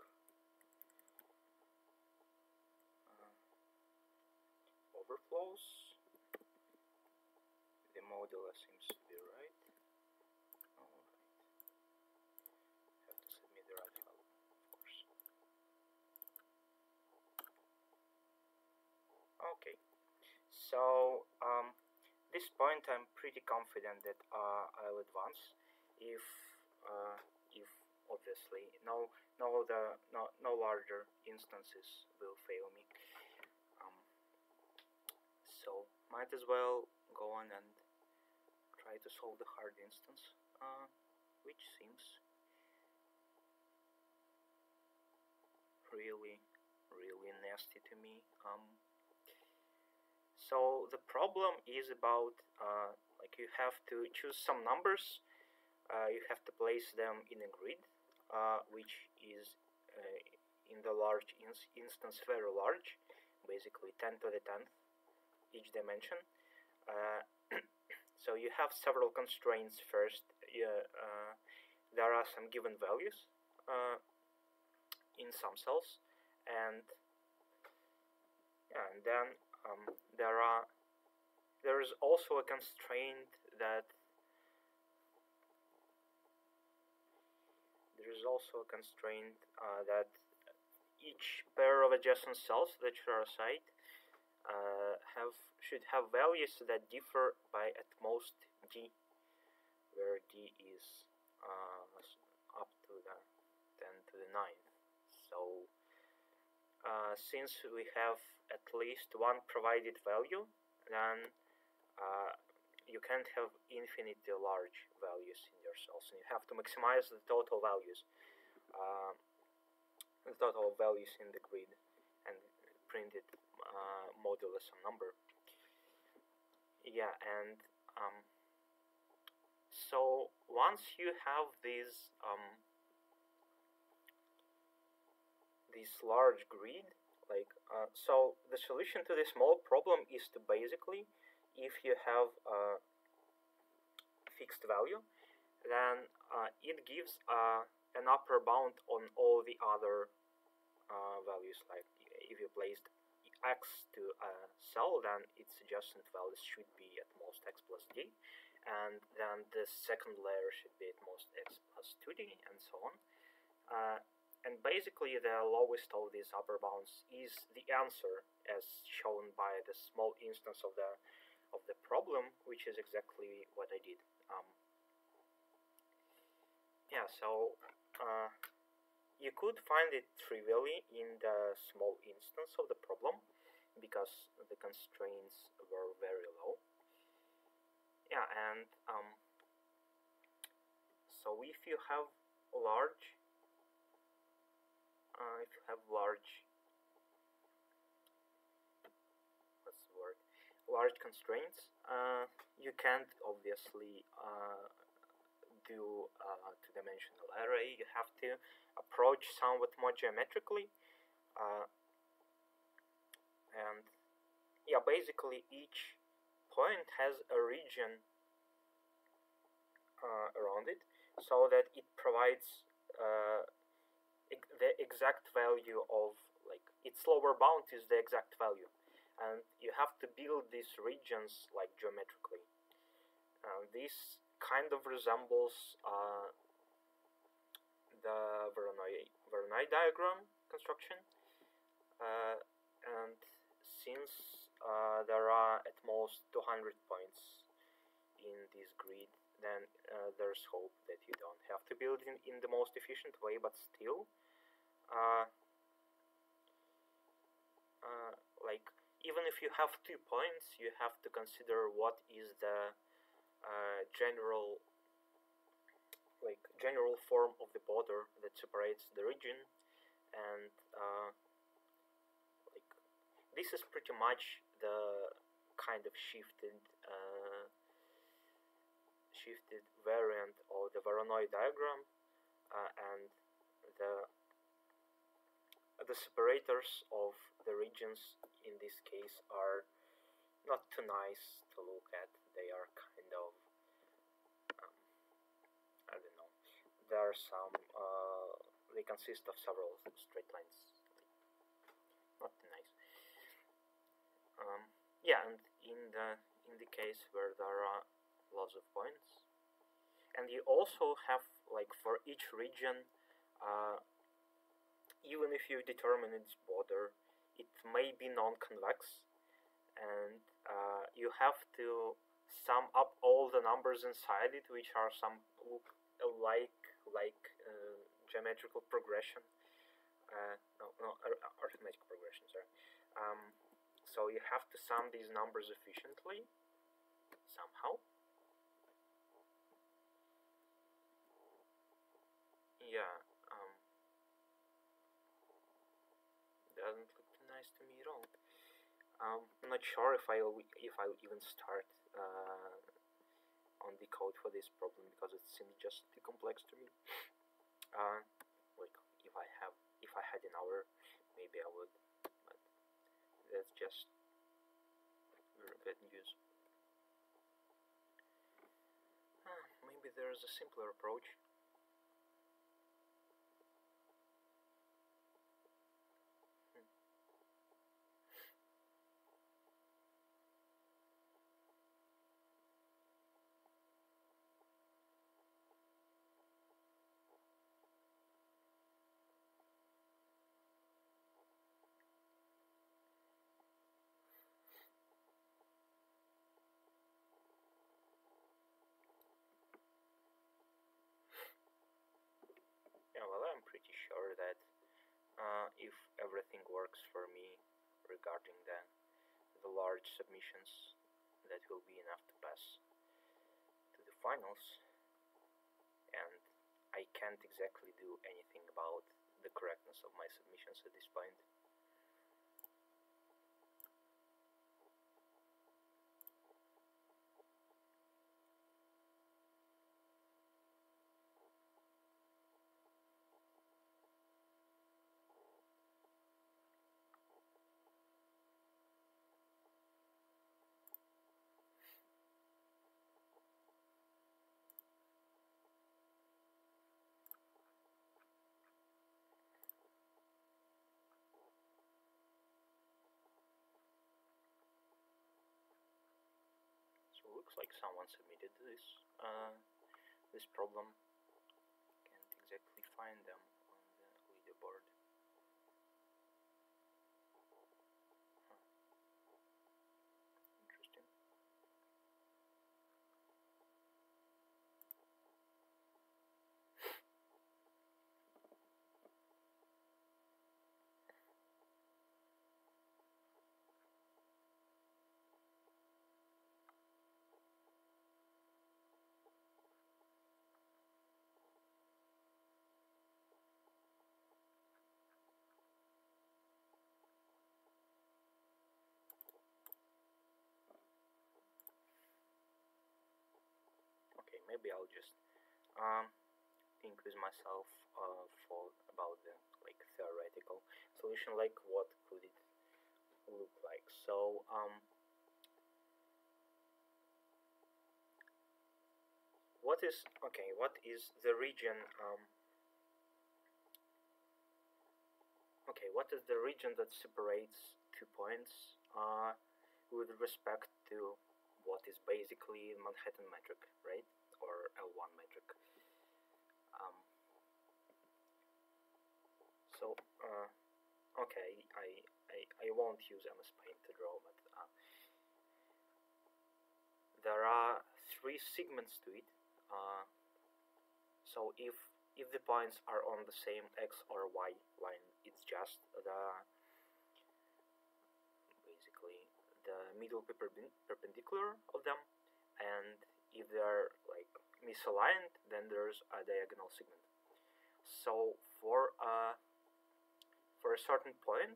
overflows. The modula seems to be right. Alright. Have to submit the right file, of course. Okay. So this point I'm pretty confident that I'll advance if obviously no larger instances will fail me. So might as well go on and try to solve the hard instance, which seems really nasty to me. So the problem is about like you have to choose some numbers, you have to place them in a grid, which is in the large instance very large, basically 10 to the 10th each dimension. So you have several constraints first. There are some given values in some cells, and then there is also a constraint that each pair of adjacent cells that share a site should have values that differ by at most d, where d is up to the 10 to the 9th. So since we have at least one provided value, then you can't have infinitely large values in your cells, and you have to maximize the total values, in the grid, and print it modulo some number. Yeah, and so once you have this large grid, So the solution to this small problem is to basically, if you have a fixed value, then it gives an upper bound on all the other values. Like if you placed x to a cell, then its adjacent values should be at most x plus d, and then the second layer should be at most x plus 2d, and so on. And basically the lowest of these upper bounds is the answer as shown by the small instance of the problem, which is exactly what I did. You could find it trivially in the small instance of the problem because the constraints were very low. And so if you have large large constraints, you can't obviously do a two-dimensional array. You have to approach somewhat more geometrically, and basically each point has a region around it, so that it provides the exact value of, like, its lower bound is the exact value, and you have to build these regions like geometrically. This kind of resembles the Voronoi diagram construction, and since there are at most 200 points in this grid, then there's hope that you don't have to build in the most efficient way, but still, like, even if you have 2 points, you have to consider what is the general form of the border that separates the region, and this is pretty much the kind of shifted variant of the Voronoi diagram, and the separators of the regions in this case are not too nice to look at. They are kind of I don't know. There are some. They consist of several straight lines. Not too nice. And in the case where there are lots of points, and you also have, like, for each region, even if you determine its border, it may be non-convex, and you have to sum up all the numbers inside it, which are some look like geometrical progression. Arithmetic progression, sorry. So you have to sum these numbers efficiently somehow. Doesn't look too nice to me at all. I'm not sure if I'll even start on the code for this problem, because it seems just too complex to me. Like, if I had an hour, maybe I would, but that's just very bad news. Maybe there's a simpler approach. Well, I'm pretty sure that if everything works for me regarding the large submissions, that will be enough to pass to the finals, and I can't exactly do anything about the correctness of my submissions at this point. looks like someone submitted this problem. Can't exactly find them on the leaderboard. Interesting. Okay, maybe I'll just think with myself for about the theoretical solution, like what could it look like. So what is the region what is the region that separates 2 points with respect to what is basically Manhattan metric, right? Or L1 metric. Okay, I won't use MS Paint to draw, but there are 3 segments to it. So if the points are on the same x or y line, it's just basically the middle perpendicular of them, and if they are misaligned, then there's a diagonal segment. So for a certain point,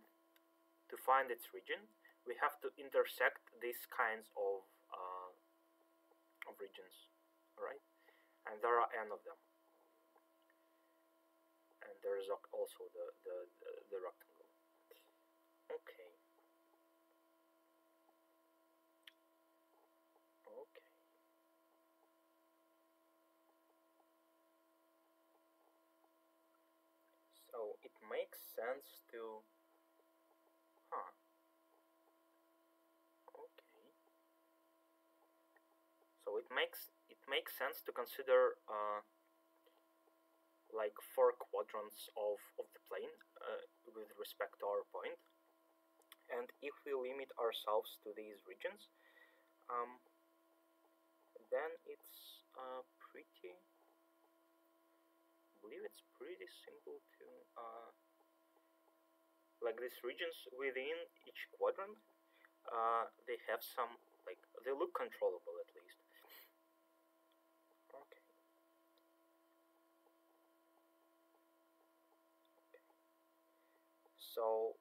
to find its region, we have to intersect these kinds of regions, right? And there are n of them. And there is also the rectangle. Okay. So it makes sense to So it makes sense to consider 4 quadrants of the plane with respect to our point, and if we limit ourselves to these regions, then it's I believe it's pretty simple to these regions within each quadrant, they have some they look controllable at least. Okay. So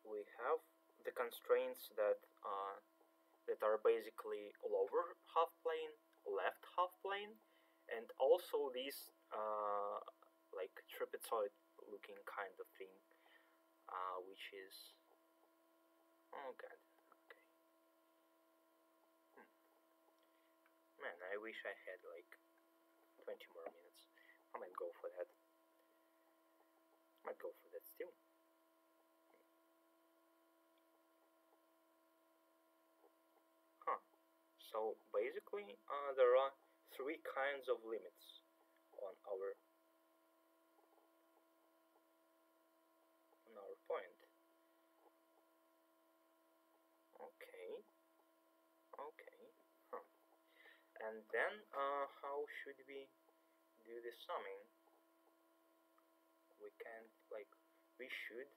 we have the constraints that are basically lower half plane, left half plane, and also these trapezoid looking kind of thing, which is okay. Man, I wish I had 20 more minutes. I might go for that. Still. So basically, there are 3 kinds of limits on our point. Okay. And then how should we do the summing? We can't we should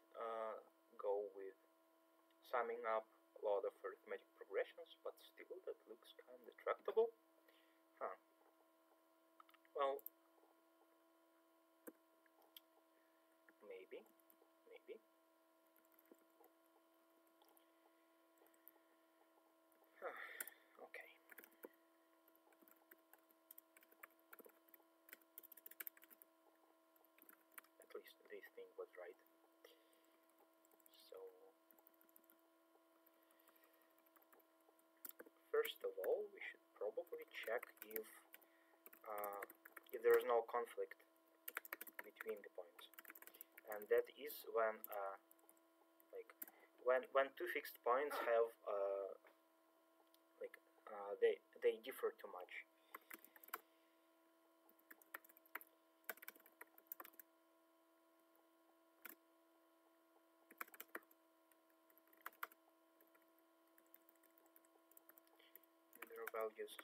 go with summing up a lot of arithmetic progressions, but still that looks kind of tractable. Well, maybe. Okay. At least this thing was right. So first of all, we should probably check if there is no conflict between the points, and that is when when two fixed points have like they differ too much. Their values.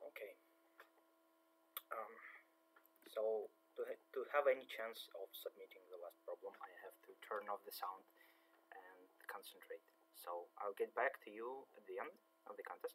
Okay. So to have any chance of submitting the last problem, I have to turn off the sound and concentrate. So I'll get back to you at the end of the contest.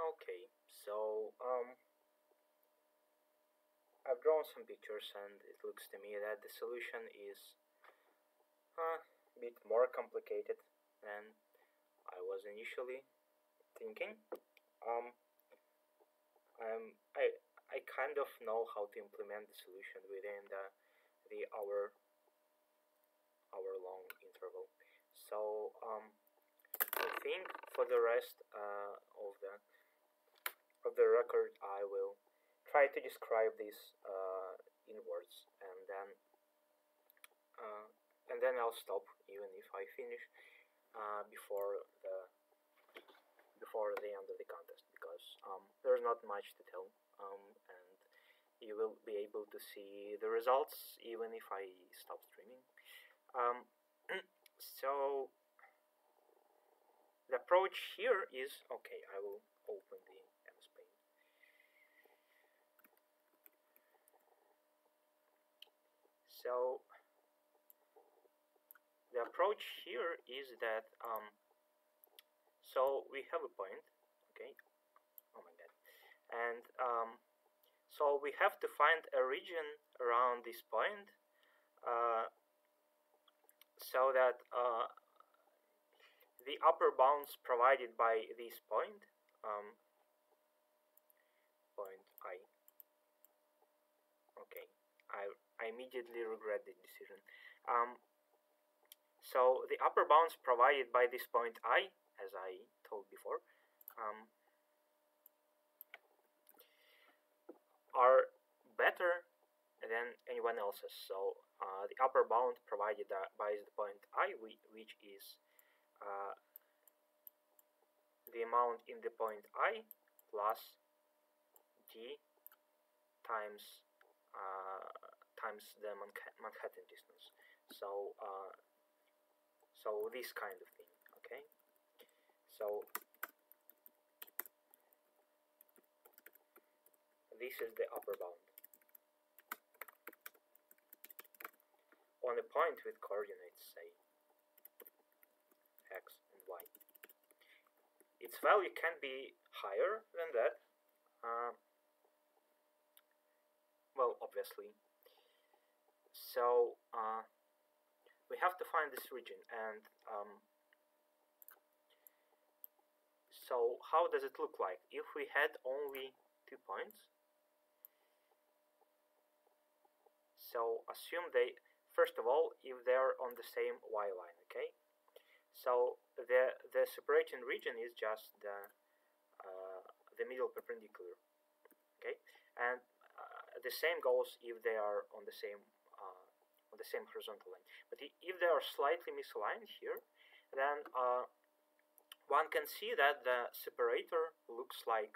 Okay, so I've drawn some pictures, and it looks to me that the solution is a bit more complicated than I was initially thinking. Um, I kind of know how to implement the solution within the hour long interval. So I think for the rest of the record, I will try to describe this in words, uh, and then I'll stop even if I finish before the end of the contest, because there's not much to tell, and you will be able to see the results even if I stop streaming. So the approach here is, okay, I will open the MS Paint. So the approach here is that so we have a point, okay, oh my god, and so we have to find a region around this point so that the upper bounds provided by this point, point I. Okay, I immediately regret the decision. So the upper bounds provided by this point I, as I told before, are better than anyone else's. So the upper bound provided by the point I, which is the amount in the point I plus d times the Manhattan distance. So so this kind of thing. Okay. So this is the upper bound on a point with coordinates, say x and y. Its value can be higher than that. Well, obviously. So we have to find this region, and so how does it look like if we had only 2 points? So assume they, first of all, if they're on the same y line, okay? So the separating region is just the middle perpendicular, okay? And the same goes if they are on the same horizontal line. But if they are slightly misaligned here, then one can see that the separator looks like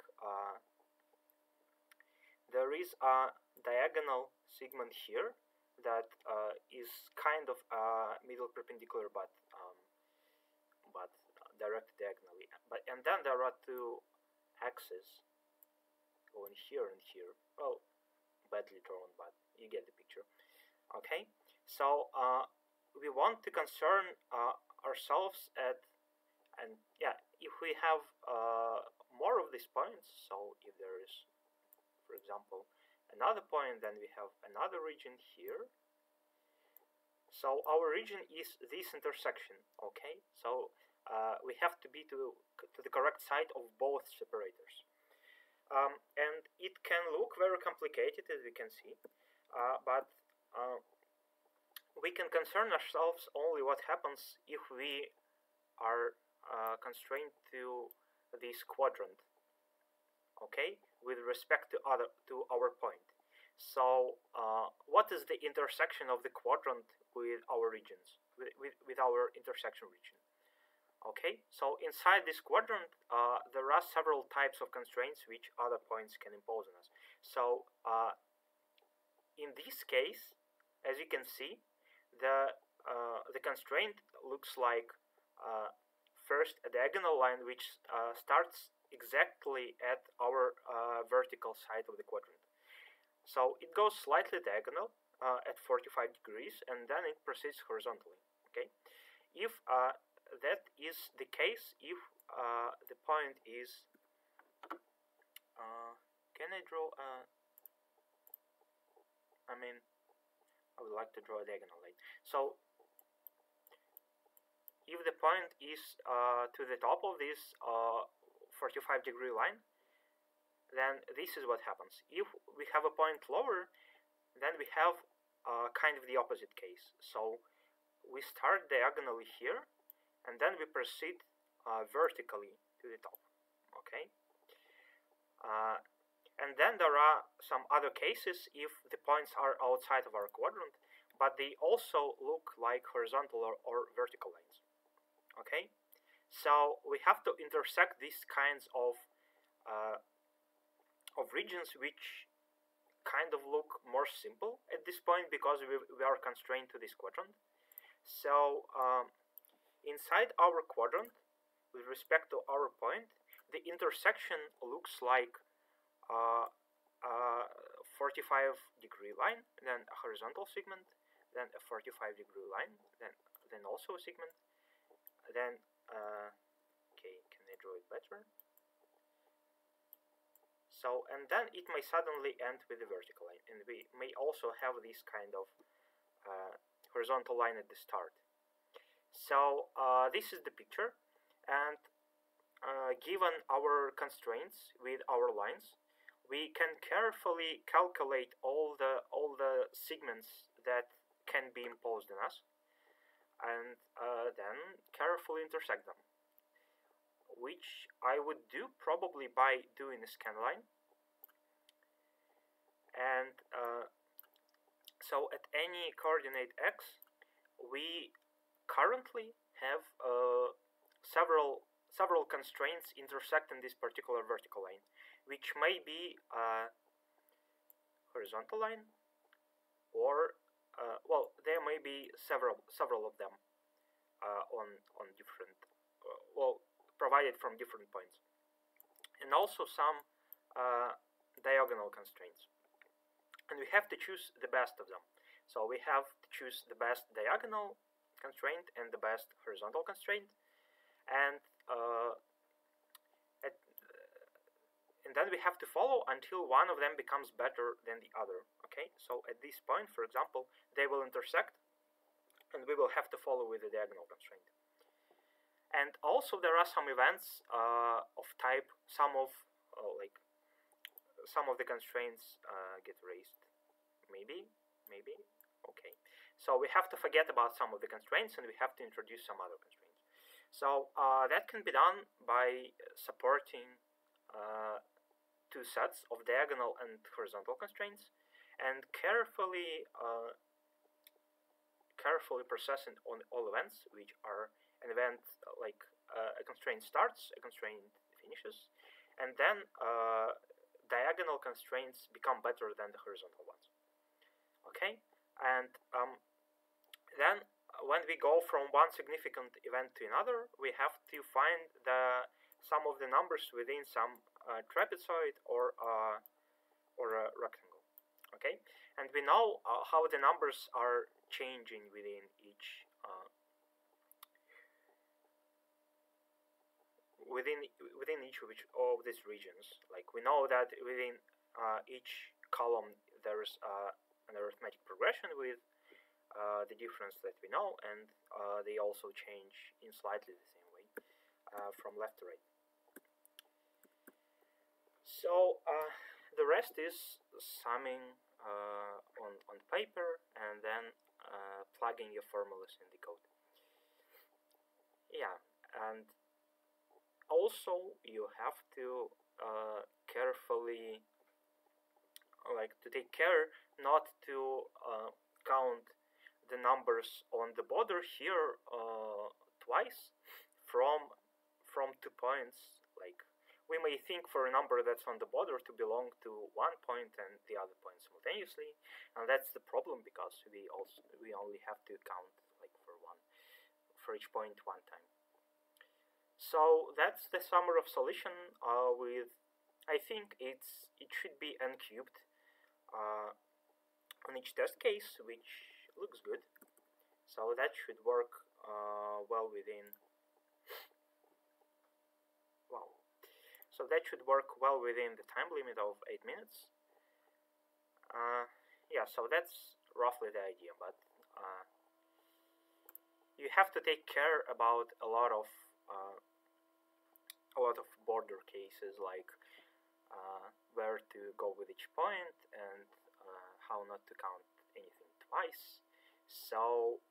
there is a diagonal segment here that is kind of middle perpendicular, but directed diagonally. And then there are 2 axes going here and here. Well, badly drawn, but you get the picture. Okay, so we want to concern ourselves at, and yeah, if we have more of these points, so if there is, for example, another point, then we have another region here. So our region is this intersection, okay? So we have to be to the correct side of both separators. And it can look very complicated, as we can see, but we can concern ourselves only what happens if we are constrained to this quadrant, okay, with respect to our point. So what is the intersection of the quadrant with our regions, with our intersection region? Okay, so inside this quadrant, there are several types of constraints which other points can impose on us. So in this case, as you can see, the constraint looks like first a diagonal line which starts exactly at our vertical side of the quadrant. So it goes slightly diagonal at 45 degrees, and then it proceeds horizontally. Okay, if that is the case, if the point is can I draw a... I mean, I would like to draw a diagonal line. So if the point is to the top of this 45-degree line, then this is what happens. If we have a point lower, then we have kind of the opposite case. So we start diagonally here, and then we proceed vertically to the top. Okay. And then there are some other cases if the points are outside of our quadrant, but they also look like horizontal or vertical lines. Okay, so we have to intersect these kinds of regions which kind of look more simple at this point because we are constrained to this quadrant. So inside our quadrant, with respect to our point, the intersection looks like a 45-degree line, then a horizontal segment, then a 45-degree line, then also a segment, then okay, can I draw it better? So, and then it may suddenly end with a vertical line, and we may also have this kind of horizontal line at the start. So this is the picture, and given our constraints with our lines, we can carefully calculate all the segments that can be imposed on us, and then carefully intersect them, which I would do probably by doing a scan line. And so at any coordinate x, we currently have several constraints intersecting this particular vertical line, which may be a horizontal line, or well, there may be several of them on different well, provided from different points, and also some diagonal constraints, and we have to choose the best of them. So we have to choose the best diagonal constraint and the best horizontal constraint, and then we have to follow until one of them becomes better than the other. Okay, so at this point, for example, they will intersect, and we will have to follow with the diagonal constraint. And also there are some events of type some of the constraints get raised. Maybe. Okay. So we have to forget about some of the constraints, and we have to introduce some other constraints. So that can be done by supporting two sets of diagonal and horizontal constraints, and carefully processing on all events, which are an event like a constraint starts, a constraint finishes, and then diagonal constraints become better than the horizontal ones. Okay, and then when we go from one significant event to another, we have to find the sum of the numbers within some trapezoid or a rectangle. Okay, and we know how the numbers are changing within each within each of these regions. Like we know that within each column there is an arithmetic progression with the difference that we know, and they also change in slightly the same way from left to right. So the rest is summing on paper and then plugging your formulas in the code. Yeah, and also you have to carefully to take care not to count the numbers on the border here twice from 2 points. Like we may think for a number that's on the border to belong to one point and the other point simultaneously, and that's the problem because we only have to count for each point one time. So that's the summary of solution with, I think it should be n cubed on each test case, which looks good. So that should work well within. Wow. So that should work well within the time limit of 8 minutes. Yeah, so that's roughly the idea, but you have to take care about a lot of border cases, like where to go with each point and how not to count anything twice. So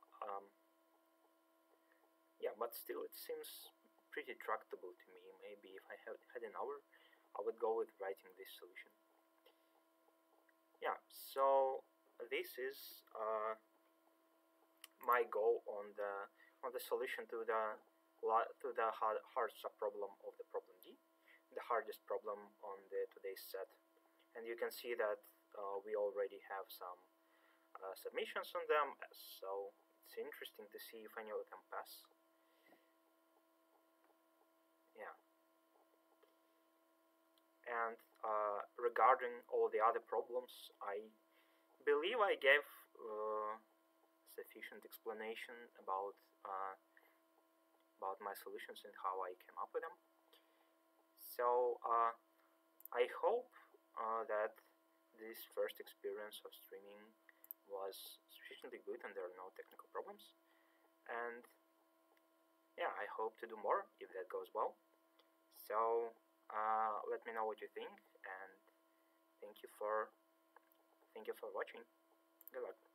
yeah, but still it seems pretty tractable to me. Maybe if I had an hour, I would go with writing this solution. Yeah, so this is my goal on the solution to the hard subproblem of the problem D, the hardest problem on the today's set. And you can see that we already have some submissions on them, so it's interesting to see if any of them pass. Yeah. And regarding all the other problems, I believe I gave sufficient explanation about my solutions and how I came up with them. So I hope that this first experience of streaming was sufficiently good and there are no technical problems. And yeah, I hope to do more if that goes well. So let me know what you think, and thank you for watching. Good luck.